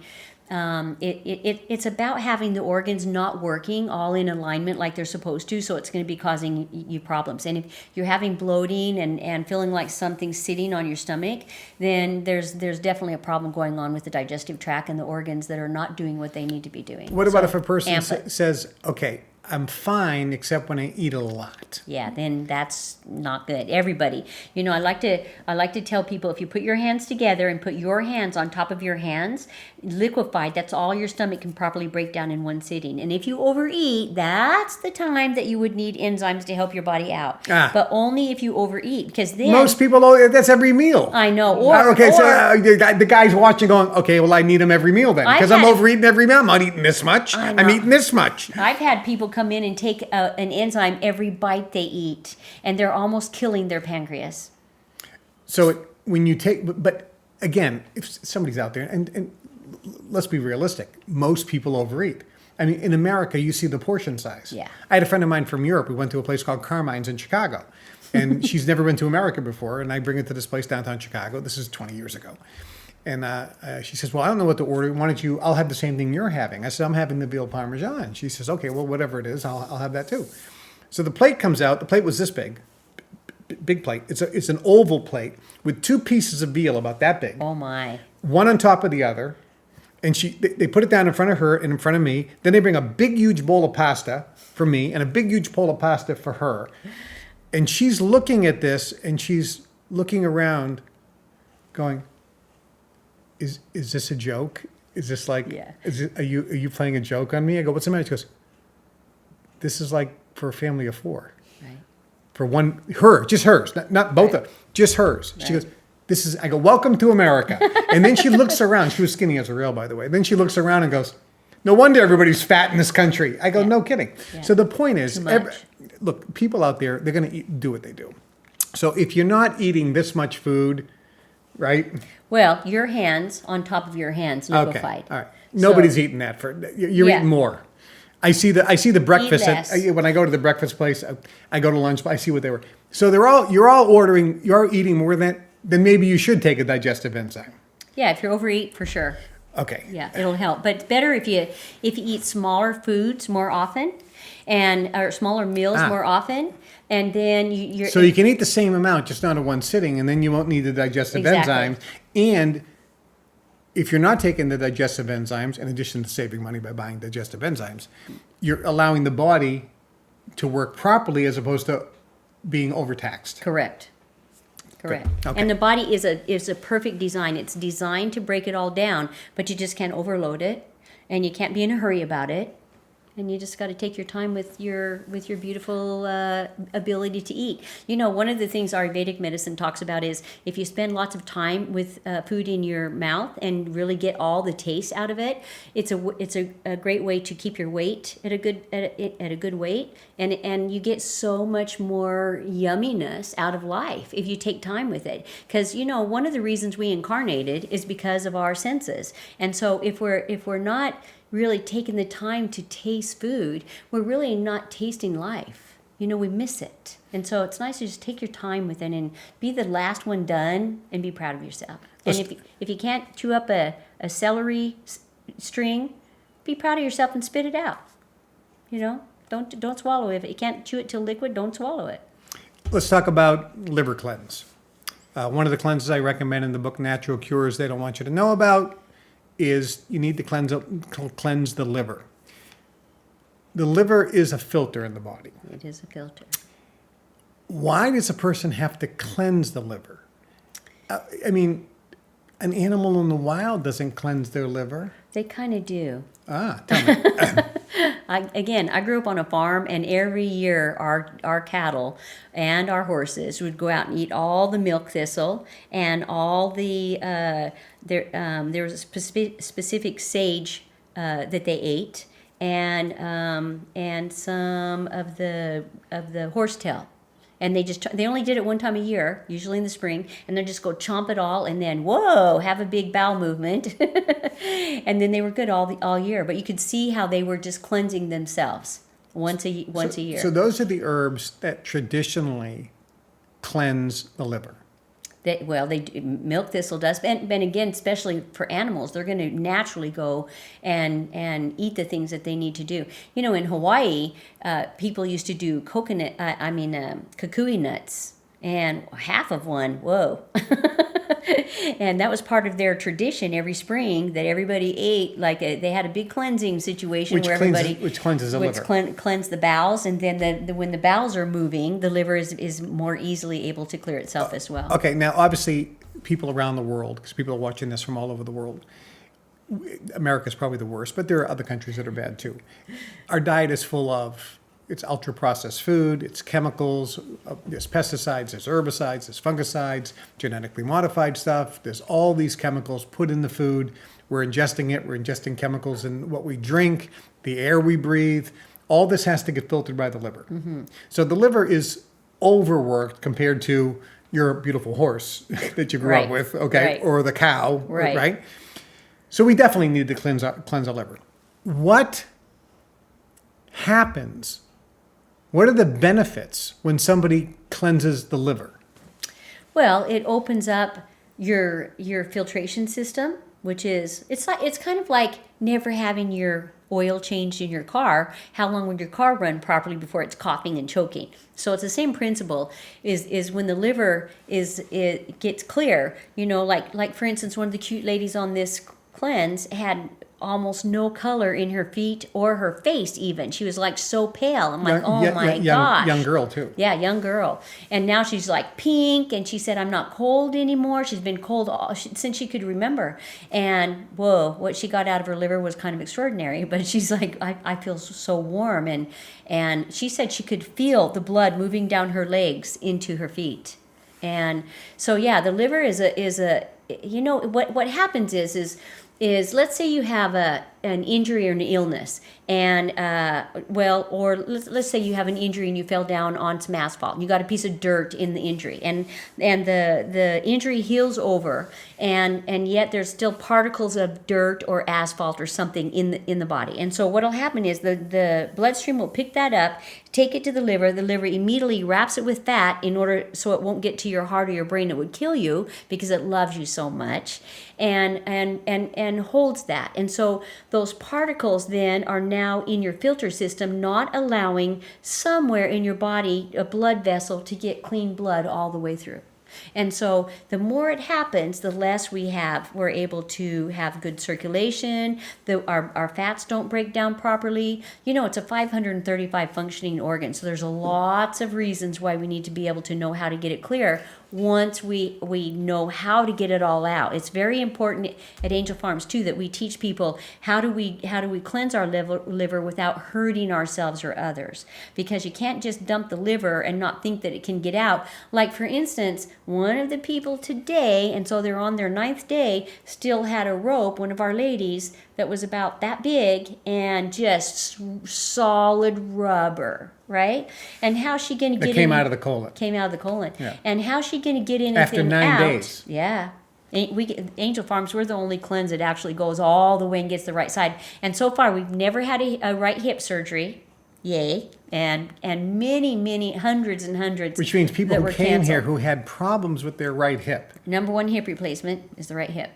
S4: It's about having the organs not working all in alignment like they're supposed to, so it's going to be causing you problems. And if you're having bloating and feeling like something's sitting on your stomach, then there's definitely a problem going on with the digestive tract and the organs that are not doing what they need to be doing.
S3: What about if a person says, okay, I'm fine except when I eat a lot?
S4: Yeah, then that's not good. Everybody, I like to tell people, if you put your hands together and put your hands on top of your hands, liquefied, that's all your stomach can properly break down in one sitting. And if you overeat, that's the time that you would need enzymes to help your body out. But only if you overeat, because then
S3: most people, that's every meal.
S4: I know.
S3: The guy's watching going, okay, well, I need them every meal then, because I'm overeating every meal. I'm not eating this much. I'm eating this much.
S4: I've had people come in and take an enzyme every bite they eat, and they're almost killing their pancreas.
S3: So when you take, but again, if somebody's out there, and let's be realistic, most people overeat. I mean, in America, you see the portion size.
S4: Yeah.
S3: I had a friend of mine from Europe. We went to a place called Carmine's in Chicago, and she's never been to America before, and I bring her to this place downtown Chicago. This is 20 years ago. And she says, well, I don't know what to order. Why don't you, I'll have the same thing you're having. I said, I'm having the veal parmesan. She says, okay, well, whatever it is, I'll have that too. So the plate comes out. The plate was this big plate. It's an oval plate with 2 pieces of veal about that big.
S4: Oh, my.
S3: One on top of the other. And they put it down in front of her and in front of me. Then they bring a big, huge bowl of pasta for me and a big, huge bowl of pasta for her. And she's looking at this, and she's looking around, going, "Is this a joke? Is this like?
S4: Yeah.
S3: Are you playing a joke on me?" I go, "What's the matter?" She goes, "This is like for a family of 4.
S4: Right.
S3: For one, just hers, not both of, just hers." She goes, "This is." I go, "Welcome to America." And then she looks around. She was skinny as a rail, by the way. Then she looks around and goes, "No wonder everybody's fat in this country." I go, "No kidding."
S4: Yeah.
S3: So the point is,
S4: Too much.
S3: look, people out there, they're going to do what they do. So if you're not eating this much food, right?
S4: Well, your hands on top of your hands liquefied.
S3: Okay, all right. Nobody's
S4: So-
S3: eating that. You're
S4: Yeah.
S3: eating more. I see the breakfast
S4: less.
S3: when I go to the breakfast place. I go to lunch. I see what they were. So you're all eating more than maybe you should take a digestive enzyme.
S4: Yeah, if you overeat, for sure.
S3: Okay.
S4: Yeah, it'll help. But it's better if you eat smaller foods more often, or smaller meals more often, and then you're.
S3: So you can eat the same amount, just not in one sitting, and then you won't need the digestive
S4: Exactly.
S3: enzymes. And if you're not taking the digestive enzymes, in addition to saving money by buying digestive enzymes, you're allowing the body to work properly as opposed to being overtaxed.
S4: Correct.
S3: Okay.
S4: And the body is a perfect design. It's designed to break it all down, but you just can't overload it, and you can't be in a hurry about it. And you just got to take your time with your beautiful ability to eat. You know, one of the things Ayurvedic medicine talks about is if you spend lots of time with food in your mouth and really get all the taste out of it, it's a great way to keep your weight at a good weight, and you get so much more yumminess out of life if you take time with it. Because you know, one of the reasons we incarnated is because of our senses, and so if we're not really taking the time to taste food, we're really not tasting life. You know, we miss it. And so it's nice to just take your time with it and be the last one done and be proud of yourself. And if you can't chew up a celery string, be proud of yourself and spit it out. You know, don't swallow it. If you can't chew it till liquid, don't swallow it.
S3: Let's talk about liver cleanse. One of the cleanses I recommend in the book, Natural Cures They Don't Want You to Know About, is you need to cleanse the liver. The liver is a filter in the body.
S4: It is a filter.
S3: Why does a person have to cleanse the liver? I mean, an animal in the wild doesn't cleanse their liver.
S4: They kind of do.
S3: Tell me.
S4: I grew up on a farm, and every year our cattle and our horses would go out and eat all the milk thistle and all the there was a specific sage that they ate, and some of the horsetail. And they only did it one time a year, usually in the spring, and they'd just go chomp it all, and then whoa, have a big bowel movement, and then they were good all year. But you could see how they were just cleansing themselves once a year.
S3: So those are the herbs that traditionally cleanse the liver.
S4: Milk thistle does, and again, especially for animals, they're going to naturally go and eat the things that they need to do. You know, in Hawaii, people used to do kukui nuts, and half of one, whoa. And that was part of their tradition every spring, that everybody ate, they had a big cleansing situation
S3: Which cleanses the liver.
S4: Cleanse the bowels, and then when the bowels are moving, the liver is more easily able to clear itself as well.
S3: Okay, now obviously people around the world, because people are watching this from all over the world, America's probably the worst, but there are other countries that are bad too. Our diet is full of, it's ultra-processed food, it's chemicals, there's pesticides, there's herbicides, there's fungicides, genetically modified stuff. There's all these chemicals put in the food. We're ingesting it. We're ingesting chemicals in what we drink, the air we breathe. All this has to get filtered by the liver. Mm-hmm. So the liver is overworked compared to your beautiful horse that you grew up with, okay,
S4: Right.
S3: or the cow,
S4: Right.
S3: right? So we definitely need to cleanse our liver. What happens? What are the benefits when somebody cleanses the liver?
S4: Well, it opens up your filtration system, which is it's kind of like never having your oil changed in your car. How long would your car run properly before it's coughing and choking? So it's the same principle. Is when the liver it gets clear. You know, like for instance, one of the cute ladies on this cleanse had almost no color in her feet or her face even. She was like so pale. I'm like, oh my
S3: young,
S4: gosh.
S3: Young girl too.
S4: Yeah, young girl. And now she's like pink, and she said, I'm not cold anymore. She's been cold since she could remember. And whoa, what she got out of her liver was kind of extraordinary. But she's like, I feel so warm. And she said she could feel the blood moving down her legs into her feet. And so, yeah, the liver is a you know, what happens is let's say you have an injury or an illness, and or let's say you have an injury and you fell down on some asphalt and you got a piece of dirt in the injury, and the injury heals over, and yet there's still particles of dirt or asphalt or something in the body. And so what'll happen is the bloodstream will pick that up, take it to the liver immediately wraps it with fat in order so it won't get to your heart or your brain. It would kill you because it loves you so much, and holds that. And so those particles then are now in your filter system, not allowing somewhere in your body a blood vessel to get clean blood all the way through. And so the more it happens, the less we're able to have good circulation. Our fats don't break down properly. You know, it's a 535 functioning organ, so there's lots of reasons why we need to be able to know how to get it clear once we know how to get it all out. It's very important at Angel Farms too that we teach people how do we cleanse our liver without hurting ourselves or others, because you can't just dump the liver and not think that it can get out. Like, for instance, one of the people today, and so they're on their 9th day, still had a rope, one of our ladies, that was about that big and just solid rubber, right? And how's she going to get
S3: came out of the colon.
S4: Came out of the colon.
S3: Yeah.
S4: And how's she going to get anything
S3: after 9
S4: out?
S3: days?
S4: Yeah. Angel Farms, we're the only cleanse that actually goes all the way and gets the right side. And so far, we've never had a right hip surgery. Yay. And many hundreds and hundreds.
S3: Which means people who came
S4: canceled.
S3: here who had problems with their right hip.
S4: Number one hip replacement is the right hip.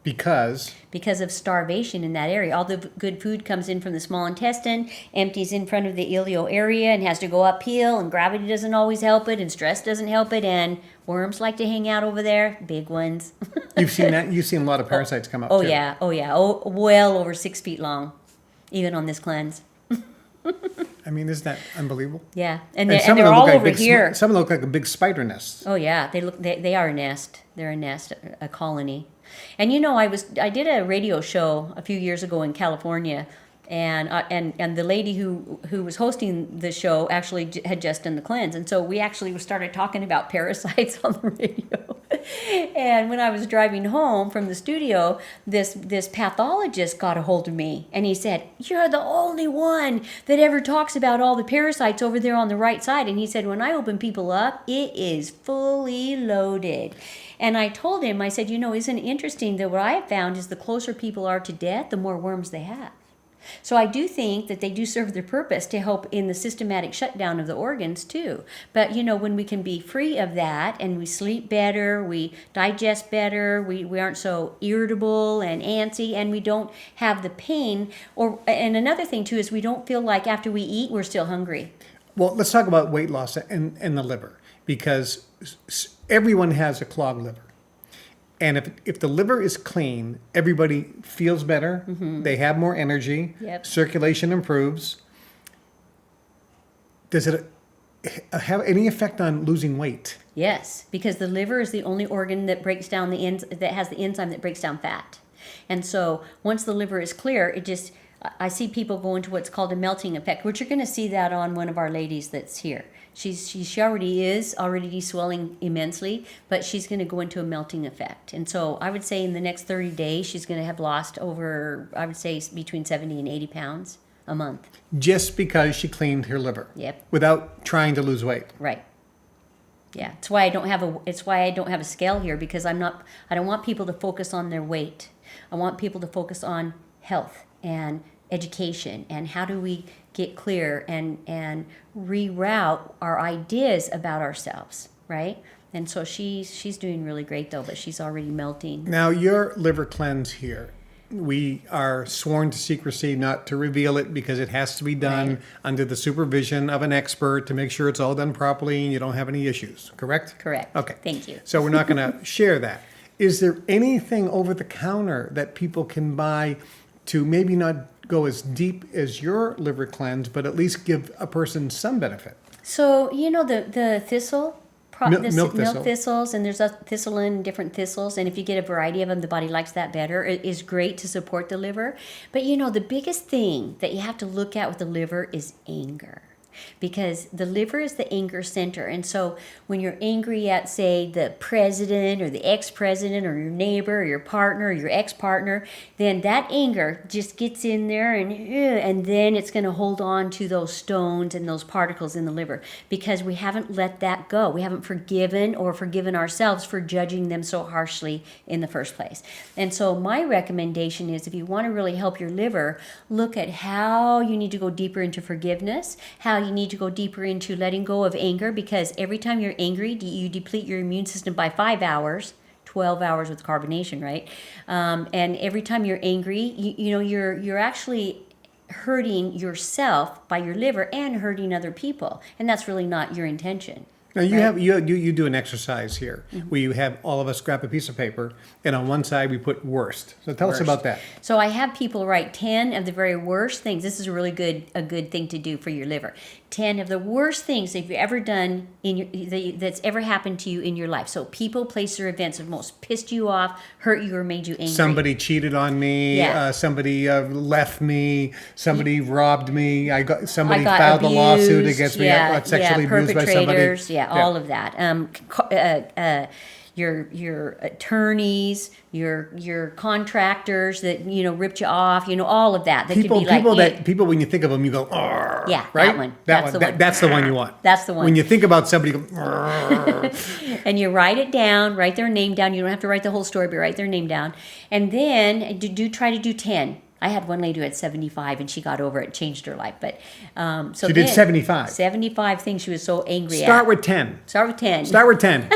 S3: Because
S4: of starvation in that area. All the good food comes in from the small intestine, empties in front of the ileo area, and has to go uphill, and gravity doesn't always help it, and stress doesn't help it, and worms like to hang out over there, big ones.
S3: You've seen that? You've seen a lot of parasites come up too.
S4: Yeah. Oh, well over 6 feet long, even on this cleanse.
S3: I mean, isn't that unbelievable?
S4: Yeah, and
S3: some of
S4: they're
S3: them
S4: all
S3: look like
S4: over
S3: big,
S4: here.
S3: Some of them look like a big spider nest.
S4: Oh yeah, they are a nest. They're a nest, a colony. And you know, I did a radio show a few years ago in California, and the lady who was hosting the show actually had just done the cleanse, and so we actually started talking about parasites on the radio. And when I was driving home from the studio, this pathologist got a hold of me, and he said, "You're the only one that ever talks about all the parasites over there on the right side." And he said, "When I open people up, it is fully loaded." And I told him, I said, you know, isn't it interesting that what I have found is the closer people are to death, the more worms they have. So I do think that they do serve their purpose to help in the systematic shutdown of the organs too. But, you know, when we can be free of that and we sleep better, we digest better, we aren't so irritable and antsy, and we don't have the pain. And another thing too is we don't feel like after we eat, we're still hungry.
S3: Well, let's talk about weight loss and the liver, because everyone has a clogged liver. And if the liver is clean, everybody feels better, they have more energy, circulation improves. Does it have any effect on losing weight?
S4: Yes, because the liver is the only organ that breaks down that has the enzyme that breaks down fat. And so once the liver is clear, I see people go into what's called a melting effect, which you're going to see that on one of our ladies that's here. She already is swelling immensely, but she's going to go into a melting effect. And so I would say in the next 30 days, she's going to have lost over, I would say, between 70 and 80 pounds a month.
S3: Just because she cleaned her liver.
S4: Yep.
S3: Without trying to lose weight.
S4: Right. Yeah. It's why I don't have a scale here, because I don't want people to focus on their weight. I want people to focus on health and education, and how do we get clear and reroute our ideas about ourselves, right? And so she's doing really great though, but she's already melting.
S3: Now, your liver cleanse here, we are sworn to secrecy not to reveal it, because it has to be done under the supervision of an expert to make sure it's all done properly and you don't have any issues, correct?
S4: Correct.
S3: Okay.
S4: Thank you.
S3: So we're not going to share that. Is there anything over the counter that people can buy to maybe not go as deep as your liver cleanse, but at least give a person some benefit?
S4: So, the thistle,
S3: Milk thistle.
S4: thistles, and there's a thistle in different thistles, and if you get a variety of them, the body likes that better. It is great to support the liver. But, the biggest thing that you have to look at with the liver is anger. Because the liver is the anger center. And so when you're angry at, say, the president or the ex-president or your neighbor or your partner or your ex-partner, then that anger just gets in there and then it's going to hold on to those stones and those particles in the liver because we haven't let that go. We haven't forgiven ourselves for judging them so harshly in the first place. And so my recommendation is if you want to really help your liver, look at how you need to go deeper into forgiveness, how you need to go deeper into letting go of anger, because every time you're angry, you deplete your immune system by 5 hours, 12 hours with carbonation, right? And every time you're angry, you're actually hurting yourself by your liver and hurting other people, and that's really not your intention.
S3: Now you do an exercise here where you have all of us grab a piece of paper, and on one side we put worst. So tell us about that.
S4: So I have people write 10 of the very worst things. This is a good thing to do for your liver. 10 of the worst things that you've ever done that's ever happened to you in your life. So people, places, or events have most pissed you off, hurt you, or made you angry.
S3: Somebody cheated on me.
S4: Yeah.
S3: Somebody left me. Somebody robbed me. Somebody
S4: got
S3: filed a lawsuit
S4: abused.
S3: against me. I got sexually abused by somebody.
S4: Perpetrators, all of that. Your attorneys, your contractors that ripped you off, all of that.
S3: People when you think of them, you go, "Arr,"
S4: yeah,
S3: right?
S4: that one.
S3: That's the one you want.
S4: That's the one.
S3: When you think about somebody, you go, "Arr."
S4: And you write it down, write their name down. You don't have to write the whole story, but write their name down, and then try to do 10. I had one lady who had 75, and she got over it, changed her life. But so
S3: she did 75.
S4: 75 things she was so angry at.
S3: Start with 10.
S4: Start with 10.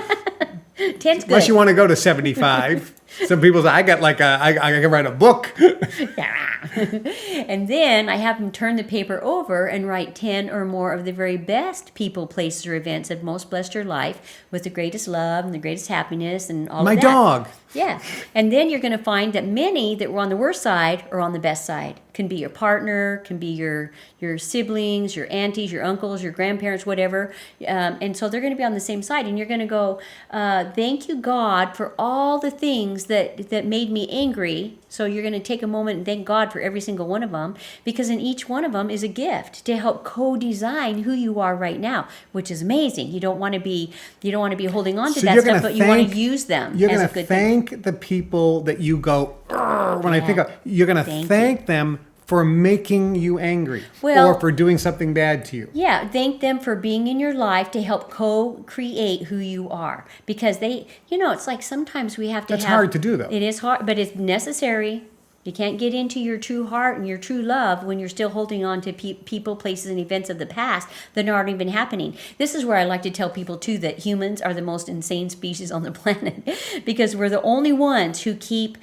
S3: 10's
S4: good.
S3: Unless you want to go to 75. Some people say, I can write a book.
S4: And then I have them turn the paper over and write 10 or more of the very best people, places, or events that most blessed your life with the greatest love and the greatest happiness and all of that.
S3: My dog.
S4: Yeah. And then you're going to find that many that were on the worst side are on the best side. Can be your partner, can be your siblings, your aunties, your uncles, your grandparents, whatever. And so they're going to be on the same side. And you're going to go, thank you, God, for all the things that made me angry. So you're going to take a moment and thank God for every single one of them, because in each one of them is a gift to help co-design who you are right now, which is amazing. You don't want to be holding on to that stuff, but you want to use them.
S3: You're going to thank the people that you go, when I think of, you're going to thank them for making you angry or for doing something bad to you.
S4: Yeah, thank them for being in your life to help co-create who you are. Because it's like sometimes we have to
S3: That's hard to do, though.
S4: It is hard, but it's necessary. You can't get into your true heart and your true love when you're still holding on to people, places, and events of the past that aren't even happening. This is where I like to tell people, too, that humans are the most insane species on the planet because we're the only ones who keep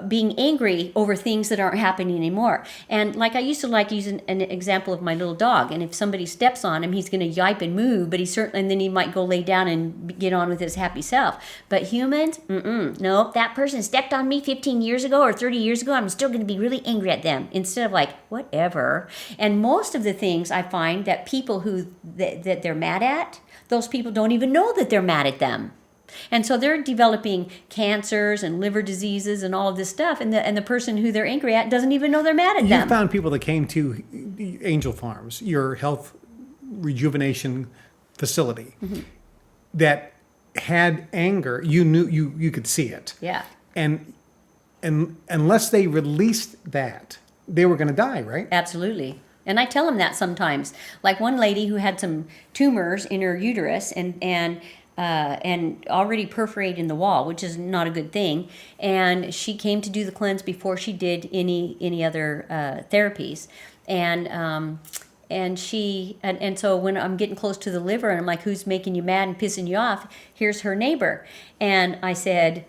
S4: being angry over things that aren't happening anymore. And like I used to like using an example of my little dog. And if somebody steps on him, he's going to yipe and move, but and then he might go lay down and get on with his happy self. But humans, nope, that person stepped on me 15 years ago or 30 years ago, I'm still going to be really angry at them instead of like, whatever. And most of the things I find that people that they're mad at, those people don't even know that they're mad at them. And so they're developing cancers and liver diseases and all of this stuff, and the person who they're angry at doesn't even know they're mad at them.
S3: You found people that came to Angel Farms, your health rejuvenation facility, that had anger. You knew you could see it.
S4: Yeah.
S3: And unless they released that, they were going to die, right?
S4: Absolutely. And I tell them that sometimes. Like one lady who had some tumors in her uterus and already perforated in the wall, which is not a good thing. And she came to do the cleanse before she did any other therapies. And and so when I'm getting close to the liver and I'm like, who's making you mad and pissing you off? Here's her neighbor. And I said,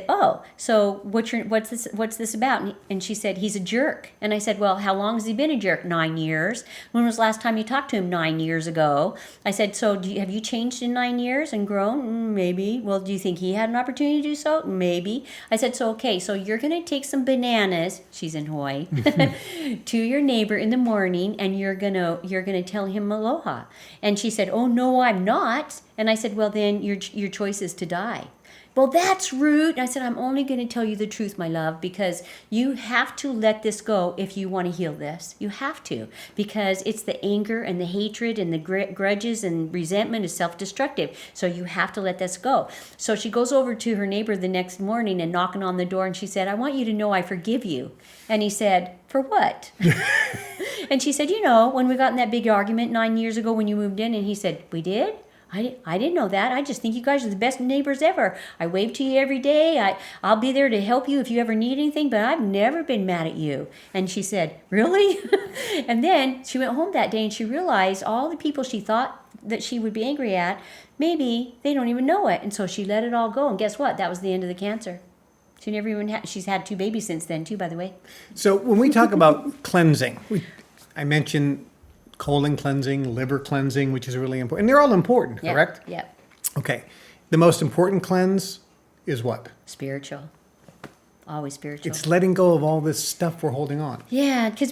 S4: oh, so what's this about? And she said, he's a jerk. And I said, well, how long has he been a jerk? 9 years. When was the last time you talked to him? 9 years ago. I said, so have you changed in 9 years and grown? Maybe. Well, do you think he had an opportunity to do so? Maybe. I said, so okay, so you're going to take some bananas, she's in Hawaii, to your neighbor in the morning, and you're gonna tell him aloha. And she said, oh no, I'm not. And I said, well, then your choice is to die. Well, that's rude. And I said, I'm only going to tell you the truth, my love, because you have to let this go if you want to heal this. You have to, because it's the anger and the hatred and the grudges and resentment is self-destructive. So you have to let this go. So she goes over to her neighbor the next morning and knocking on the door, and she said, I want you to know I forgive you. And he said, for what? And she said, when we got in that big argument 9 years ago when you moved in, and he said, we did? I didn't know that. I just think you guys are the best neighbors ever. I wave to you every day. I'll be there to help you if you ever need anything, but I've never been mad at you. And she said, really? And then she went home that day and she realized all the people she thought that she would be angry at, maybe they don't even know it. And so she let it all go. And guess what? That was the end of the cancer. She never even she's had 2 babies since then too, by the way.
S3: So when we talk about cleansing, I mentioned colon cleansing, liver cleansing, which is really important. And they're all important, correct?
S4: Yep.
S3: Okay. The most important cleanse is what?
S4: Spiritual. Always spiritual.
S3: It's letting go of all this stuff we're holding on.
S4: Yeah, because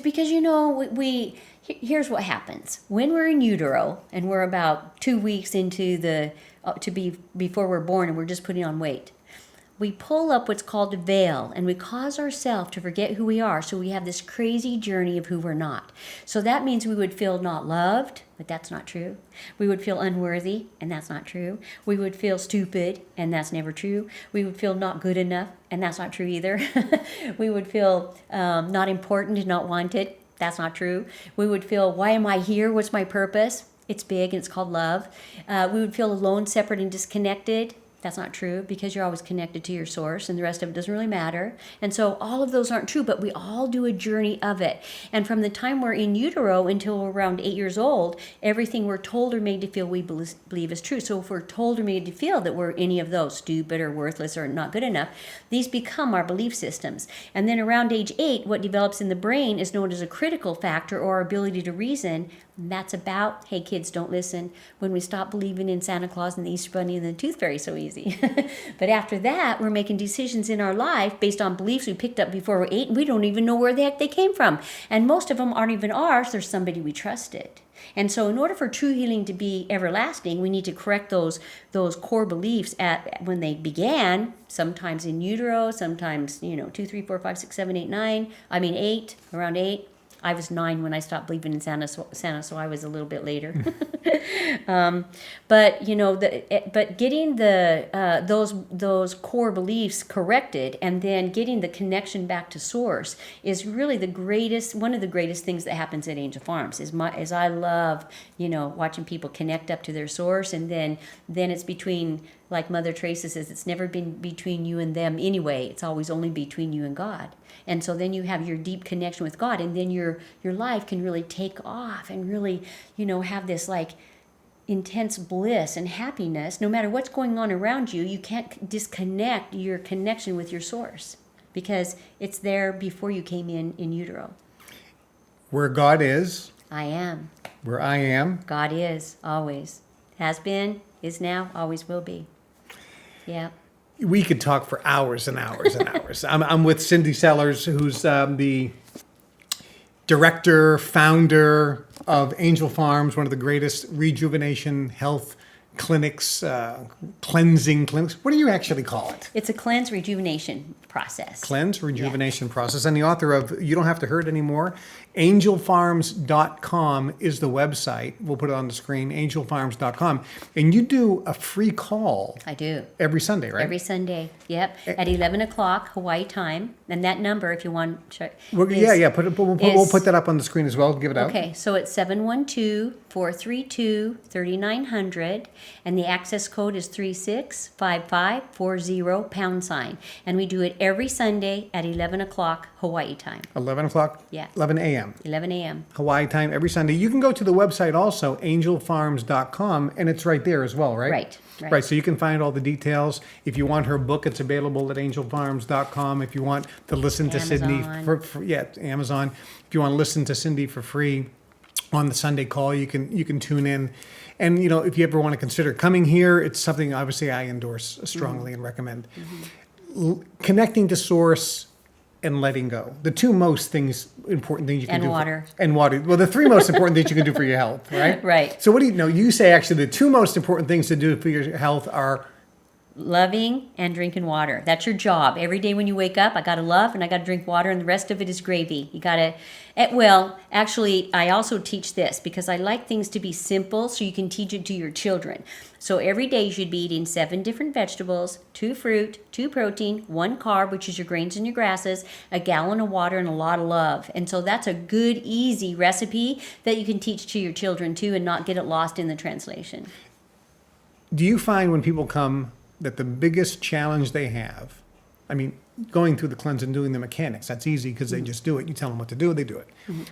S4: here's what happens. When we're in utero and we're about 2 weeks into before we're born and we're just putting on weight, we pull up what's called a veil, and we cause ourselves to forget who we are. So we have this crazy journey of who we're not. So that means we would feel not loved, but that's not true. We would feel unworthy, and that's not true. We would feel stupid, and that's never true. We would feel not good enough, and that's not true either. We would feel not important and not wanted. That's not true. We would feel, why am I here? What's my purpose? It's big, and it's called love. We would feel alone, separate, and disconnected. That's not true, because you're always connected to your source and the rest of it doesn't really matter. And so all of those aren't true, but we all do a journey of it. And from the time we're in utero until we're around 8 years old, everything we're told or made to feel we believe is true. So if we're told or made to feel that we're any of those, stupid or worthless or not good enough, these become our belief systems. And then around age 8, what develops in the brain is known as a critical factor, or our ability to reason. And that's about, hey kids, don't listen, when we stop believing in Santa Claus and the Easter Bunny and the Tooth Fairy so easy. But after that, we're making decisions in our life based on beliefs we picked up before we're 8, and we don't even know where the heck they came from. And most of them aren't even ours. They're somebody we trusted. And so in order for true healing to be everlasting, we need to correct those core beliefs when they began, sometimes in utero, sometimes, 2, 3, 4, 5, 6, 7, 8, 9. I mean 8, around 8. I was 9 when I stopped believing in Santa, so I was a little bit later. But getting those core beliefs corrected and then getting the connection back to source is really one of the greatest things that happens at Angel Farms. Is I love watching people connect up to their source, and then it's between, like Mother Teresa says, it's never been between you and them anyway. It's always only between you and God. And so then you have your deep connection with God, and then your life can really take off and really, have this like intense bliss and happiness. No matter what's going on around you, you can't disconnect your connection with your source, because it's there before you came in utero.
S3: Where God is,
S4: I am.
S3: Where I am,
S4: God is, always. Has been, is now, always will be. Yeah.
S3: We could talk for hours and hours and hours. I'm with Cindy Sellers, who's the director, founder of Angel Farms, one of the greatest rejuvenation health clinics, cleansing clinics. What do you actually call it?
S4: It's a cleanse rejuvenation process.
S3: Cleanse rejuvenation process. And the author of You Don't Have to Hurt Anymore. Angelfarms.com is the website. We'll put it on the screen, angelfarms.com. And you do a free call.
S4: I do.
S3: Every Sunday, right?
S4: Every Sunday, yep. At 11 o'clock Hawaii time. And that number, if you want to check.
S3: We'll put that up on the screen as well. Give it out.
S4: Okay, so it's 712-432-3900. And the access code is 365540 #. And we do it every Sunday at 11 o'clock Hawaii time.
S3: 11 o'clock?
S4: Yeah.
S3: 11 a.m.
S4: 11 a.m.
S3: Hawaii time every Sunday. You can go to the website also, angelfarms.com, and it's right there as well, right?
S4: Right.
S3: Right, so you can find all the details. If you want her book, it's available at angelfarms.com. If you want to listen to Sydney, Amazon. If you want to listen to Cindy for free on the Sunday call, you can tune in. And, if you ever want to consider coming here, it's something obviously I endorse strongly and recommend. Connecting to source and letting go. The two most important things you can do. And water. Well, the three most important things you can do for your health, right?
S4: Right.
S3: So what do you know? You say actually the two most important things to do for your health are
S4: loving and drinking water. That's your job. Every day when you wake up, I got to love and I got to drink water, and the rest of it is gravy. You got to, actually, I also teach this because I like things to be simple so you can teach it to your children. So every day you should be eating 7 different vegetables, 2 fruit, 2 protein, 1 carb, which is your grains and your grasses, a gallon of water, and a lot of love. And so that's a good, easy recipe that you can teach to your children too and not get it lost in the translation.
S3: Do you find when people come that the biggest challenge they have, going through the cleanse and doing the mechanics, that's easy because they just do it. You tell them what to do, they do it.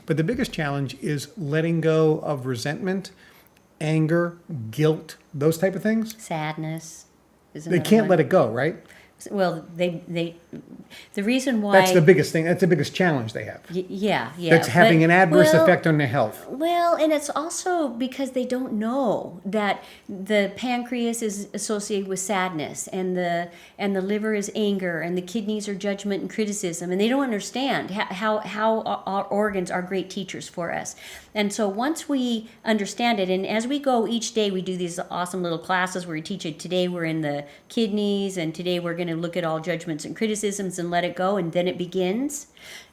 S3: But the biggest challenge is letting go of resentment, anger, guilt, those type of things?
S4: Sadness.
S3: They can't let it go, right?
S4: Well, the reason why...
S3: That's the biggest thing. That's the biggest challenge they have.
S4: Yeah.
S3: That's having an adverse effect on their health.
S4: Well, and it's also because they don't know that the pancreas is associated with sadness, and the liver is anger, and the kidneys are judgment and criticism, and they don't understand how our organs are great teachers for us. And so once we understand it, and as we go each day, we do these awesome little classes where we teach it. Today we're in the kidneys, and today we're going to look at all judgments and criticisms and let it go, and then it begins.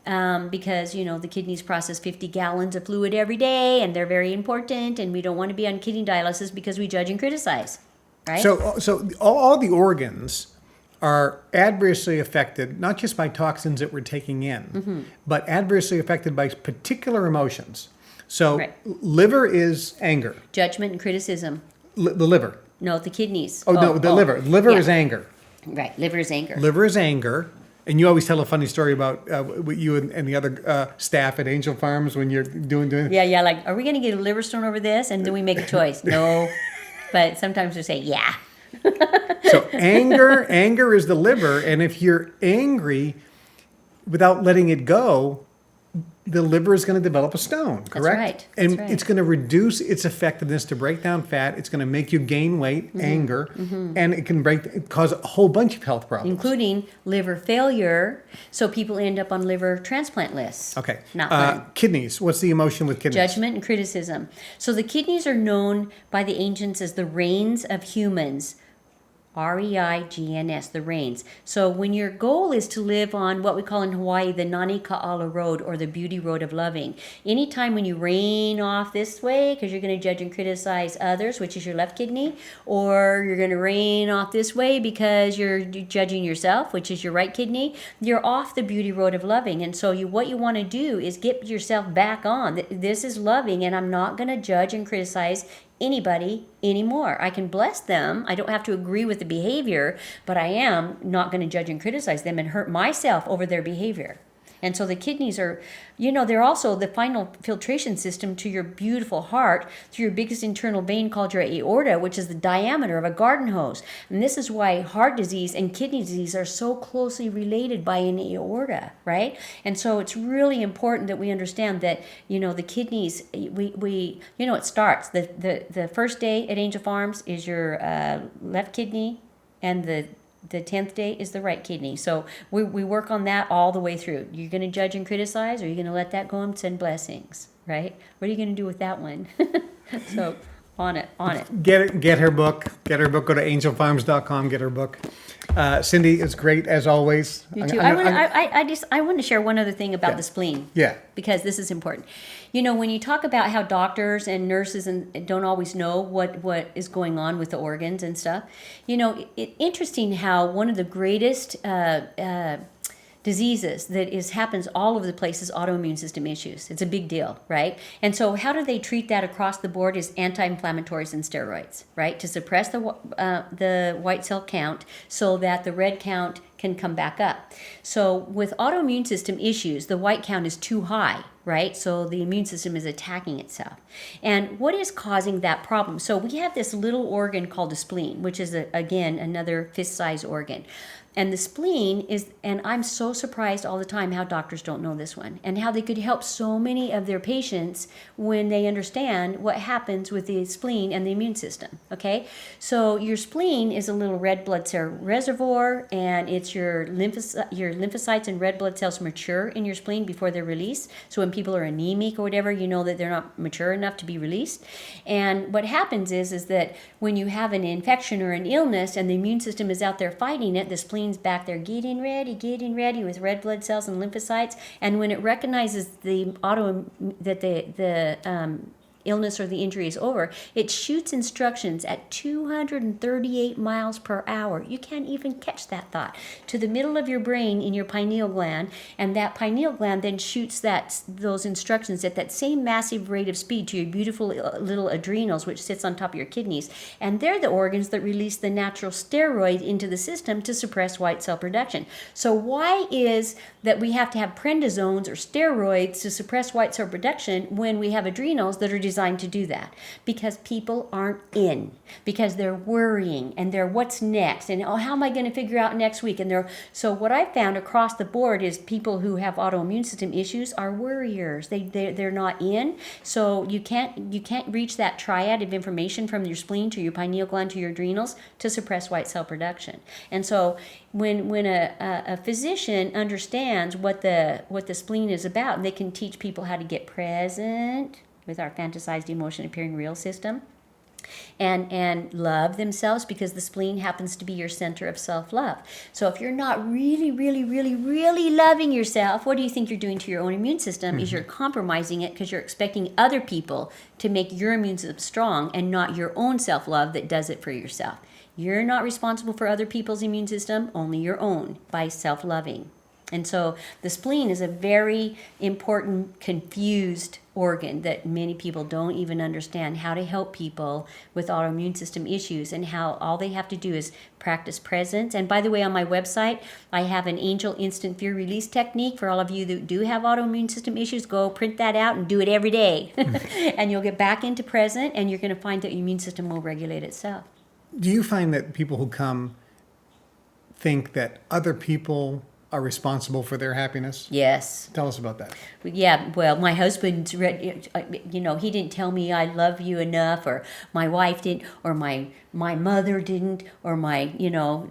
S4: Because, the kidneys process 50 gallons of fluid every day, and they're very important, and we don't want to be on kidney dialysis because we judge and criticize, right?
S3: So all the organs are adversely affected, not just by toxins that we're taking in, but adversely affected by particular emotions. So liver is anger.
S4: Judgment and criticism.
S3: The liver.
S4: No, the kidneys.
S3: The liver. Liver is anger.
S4: Right, liver is anger.
S3: Liver is anger. And you always tell a funny story about what you and the other staff at Angel Farms when you're doing.
S4: Yeah, like, are we going to get a liver stone over this? And then we make a choice. No. But sometimes we say, yeah.
S3: So anger is the liver. And if you're angry without letting it go, the liver is going to develop a stone, correct?
S4: That's right.
S3: And it's going to reduce its effectiveness to break down fat. It's going to make you gain weight, anger, and it can cause a whole bunch of health problems.
S4: Including liver failure, so people end up on liver transplant lists.
S3: Okay.
S4: Not fun.
S3: Kidneys. What's the emotion with kidneys?
S4: Judgment and criticism. So the kidneys are known by the ancients as the reins of humans. R-E-I-G-N-S, the reins. So when your goal is to live on what we call in Hawaii the Nani Ka'ala Road, or the beauty road of loving, anytime when you rein off this way because you're going to judge and criticize others, which is your left kidney, or you're going to rein off this way because you're judging yourself, which is your right kidney, you're off the beauty road of loving. And so what you want to do is get yourself back on. This is loving, and I'm not going to judge and criticize anybody anymore. I can bless them. I don't have to agree with the behavior, but I am not going to judge and criticize them and hurt myself over their behavior. And so the kidneys are, they're also the final filtration system to your beautiful heart through your biggest internal vein called your aorta, which is the diameter of a garden hose. And this is why heart disease and kidney disease are so closely related by an aorta, right? And so it's really important that we understand that, the kidneys, it starts. The first day at Angel Farms is your left kidney, and the 10th day is the right kidney. So we work on that all the way through. You're going to judge and criticize, or you're going to let that go and send blessings, right? What are you going to do with that one? So on it.
S3: Get her book. Go to angelfarms.com, get her book. Cindy, it's great as always.
S4: You too. I want to share one other thing about the spleen.
S3: Yeah.
S4: Because this is important. When you talk about how doctors and nurses don't always know what is going on with the organs and stuff, it's interesting how one of the greatest diseases that happens all over the place is autoimmune system issues. It's a big deal, right? And so how do they treat that across the board is anti-inflammatories and steroids, right? To suppress the white cell count so that the red count can come back up. So with autoimmune system issues, the white count is too high, right? So the immune system is attacking itself. And what is causing that problem? So we have this little organ called the spleen, which is, again, another fist-sized organ. And the spleen is, and I'm so surprised all the time how doctors don't know this one and how they could help so many of their patients when they understand what happens with the spleen and the immune system, okay? So your spleen is a little red blood cell reservoir, and it's your lymphocytes and red blood cells mature in your spleen before they're released. So when people are anemic or whatever, you know that they're not mature enough to be released. And what happens is that when you have an infection or an illness and the immune system is out there fighting it, the spleen back there getting ready with red blood cells and lymphocytes, and when it recognizes the illness or the injury is over, it shoots instructions at 238 miles per hour. You can't even catch that thought to the middle of your brain in your pineal gland, and that pineal gland then shoots those instructions at that same massive rate of speed to your beautiful little adrenals, which sits on top of your kidneys, and they're the organs that release the natural steroid into the system to suppress white cell production. So why is that we have to have prednisones or steroids to suppress white cell production when we have adrenals that are designed to do that? Because people aren't in, because they're worrying and they're what's next, and how am I going to figure out next week? And so what I found across the board is people who have autoimmune system issues are worriers. They're not in, so you can't reach that triad of information from your spleen to your pineal gland to your adrenals to suppress white cell production. And so when a physician understands what the spleen is about, they can teach people how to get present with our fantasized emotion appearing real system, and love themselves, because the spleen happens to be your center of self-love. So if you're not really, really, really, really loving yourself, what do you think you're doing to your own immune system? Is you're compromising it because you're expecting other people to make your immune system strong and not your own self-love that does it for yourself. You're not responsible for other people's immune system, only your own, by self-loving. And so the spleen is a very important, confused organ that many people don't even understand how to help people with autoimmune system issues, and how all they have to do is practice presence. And by the way, on my website, I have an angel instant fear release technique for all of you that do have autoimmune system issues. Go print that out and do it every day. And you'll get back into present, and you're going to find that your immune system will regulate itself.
S3: Do you find that people who come think that other people are responsible for their happiness?
S4: Yes.
S3: Tell us about that.
S4: Yeah, well, my husband, he didn't tell me I love you enough, or my wife didn't, or my mother didn't, or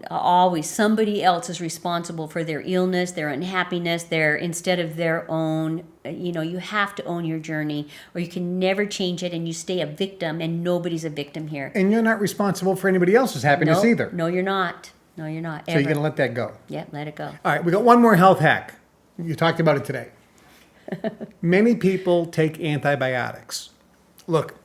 S4: always somebody else is responsible for their illness, their unhappiness, instead of their own. You have to own your journey, or you can never change it, and you stay a victim, and nobody's a victim here.
S3: And you're not responsible for anybody else's happiness either.
S4: No, you're not. No, you're not.
S3: So you're going to let that go?
S4: Yeah, let it go.
S3: All right, we got one more health hack. You talked about it today. Many people take antibiotics. Look,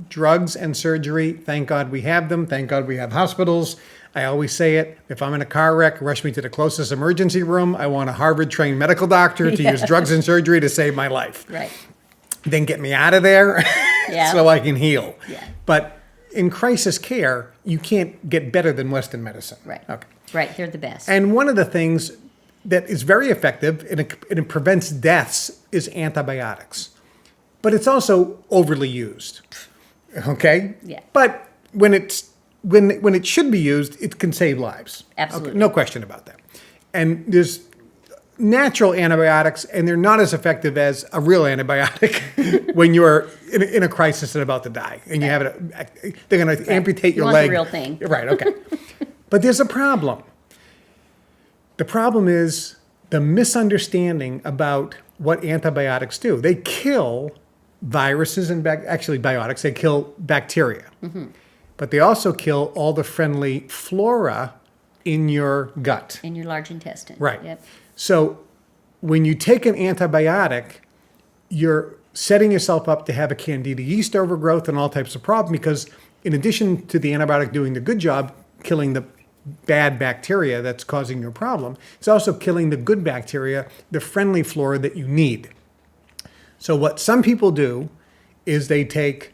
S3: drugs and surgery, thank God we have them. Thank God we have hospitals. I always say it. If I'm in a car wreck, rush me to the closest emergency room. I want a Harvard-trained medical doctor to use drugs and surgery to save my life.
S4: Right.
S3: Then get me out of there so I can heal.
S4: Yeah.
S3: But in crisis care, you can't get better than Western medicine.
S4: Right.
S3: Okay.
S4: Right. They're the best.
S3: And one of the things that is very effective and it prevents deaths is antibiotics. But it's also overly used. Okay?
S4: Yeah.
S3: But when it should be used, it can save lives.
S4: Absolutely.
S3: Okay, no question about that. And there's natural antibiotics, and they're not as effective as a real antibiotic when you're in a crisis and about to die, and you have it. They're going to amputate your leg.
S4: The real thing.
S3: Right. Okay. But there's a problem. The problem is the misunderstanding about what antibiotics do. They kill viruses and actually biotics. They kill bacteria, but they also kill all the friendly flora in your gut.
S4: In your large intestine.
S3: Right.
S4: Yep.
S3: So when you take an antibiotic, you're setting yourself up to have a candida yeast overgrowth and all types of problems, because in addition to the antibiotic doing the good job, killing bad bacteria that's causing your problem. It's also killing the good bacteria, the friendly flora that you need. So what some people do is they take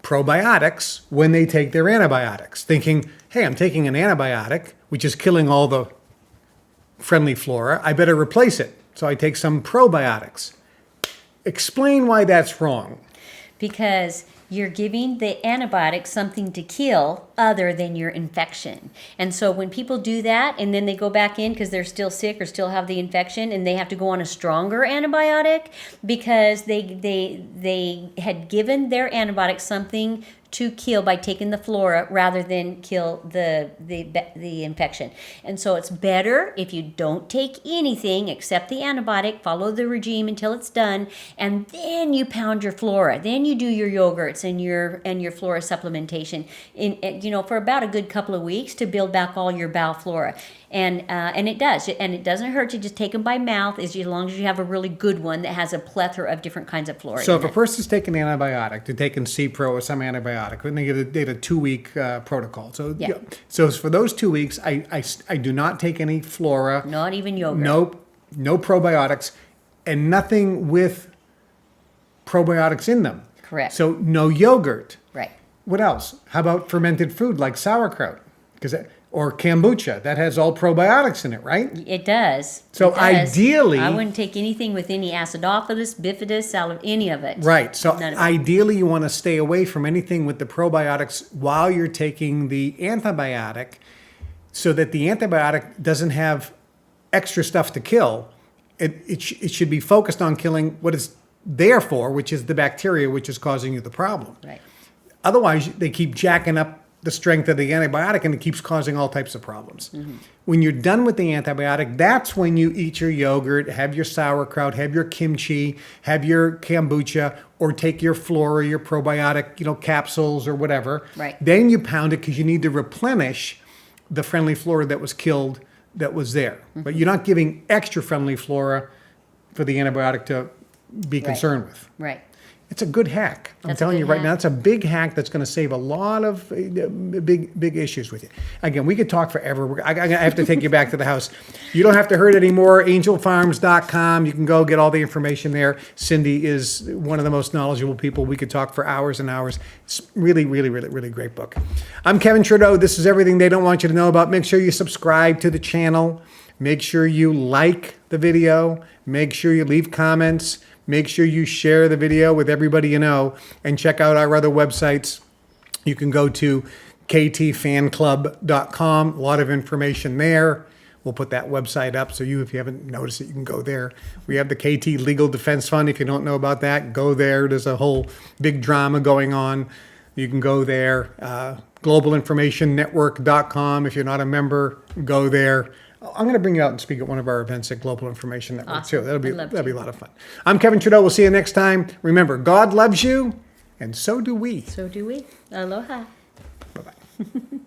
S3: probiotics when they take their antibiotics, thinking, hey, I'm taking an antibiotic, which is killing all the friendly flora. I better replace it. So I take some probiotics. Explain why that's wrong.
S4: Because you're giving the antibiotic something to kill other than your infection. And so when people do that and then they go back in because they're still sick or still have the infection and they have to go on a stronger antibiotic because they had given their antibiotic something to kill by taking the flora rather than kill the infection. And so it's better if you don't take anything except the antibiotic, follow the regime until it's done, and then you pound your flora. Then you do your yogurts and your flora supplementation for about a good couple of weeks to build back all your bowel flora. And it does. And it doesn't hurt to just take them by mouth as long as you have a really good one that has a plethora of different kinds of flora.
S3: So if a person's taking an antibiotic, they're taking Cipro or some antibiotic, and they get a 2-week protocol. So
S4: Yeah.
S3: So for those 2 weeks, I do not take any flora.
S4: Not even yogurt.
S3: Nope. No probiotics and nothing with probiotics in them.
S4: Correct.
S3: So no yogurt.
S4: Right.
S3: What else? How about fermented food like sauerkraut? Or kombucha, that has all probiotics in it, right?
S4: It does.
S3: So
S4: It does.
S3: ideally,
S4: I wouldn't take anything with any acidophilus, bifidus, any of it.
S3: right. So
S4: None of it.
S3: ideally, you want to stay away from anything with the probiotics while you're taking the antibiotic, so that the antibiotic doesn't have extra stuff to kill. It should be focused on killing what it's there for, which is the bacteria, which is causing you the problem.
S4: Right.
S3: Otherwise, they keep jacking up the strength of the antibiotic, and it keeps causing all types of problems.
S4: Mm-hmm.
S3: When you're done with the antibiotic, that's when you eat your yogurt, have your sauerkraut, have your kimchi, have your kombucha, or take your flora, your probiotic, capsules or whatever.
S4: Right.
S3: Then you pound it because you need to replenish the friendly flora that was killed that was there.
S4: Mm-hmm.
S3: But you're not giving extra friendly flora for the antibiotic to be concerned with.
S4: Right.
S3: It's a good hack. I'm
S4: That's a
S3: telling
S4: good
S3: you right
S4: hack.
S3: now, it's a big hack that's going to save a lot of big issues with you. Again, we could talk forever. I have to take you back to the house. You don't have to hurt anymore. Angelfarms.com. You can go get all the information there. Cindy is one of the most knowledgeable people. We could talk for hours and hours. It's really, really, really, really great book. I'm Kevin Trudeau. This is everything they don't want you to know about. Make sure you subscribe to the channel. Make sure you like the video. Make sure you leave comments. Make sure you share the video with everybody you know, and check out our other websites. You can go to ktfanclub.com. A lot of information there. We'll put that website up so if you haven't noticed it, you can go there. We have the KT Legal Defense Fund. If you don't know about that, go there. There's a whole big drama going on. You can go there. Globalinformationnetwork.com. If you're not a member, go there. I'm going to bring you out and speak at one of our events at Global Information Network,
S4: Awesome.
S3: too. That'll be
S4: I'd love
S3: a
S4: to.
S3: lot of fun. I'm Kevin Trudeau. We'll see you next time. Remember, God loves you, and so do we.
S4: So do we. Aloha.
S3: Bye-bye.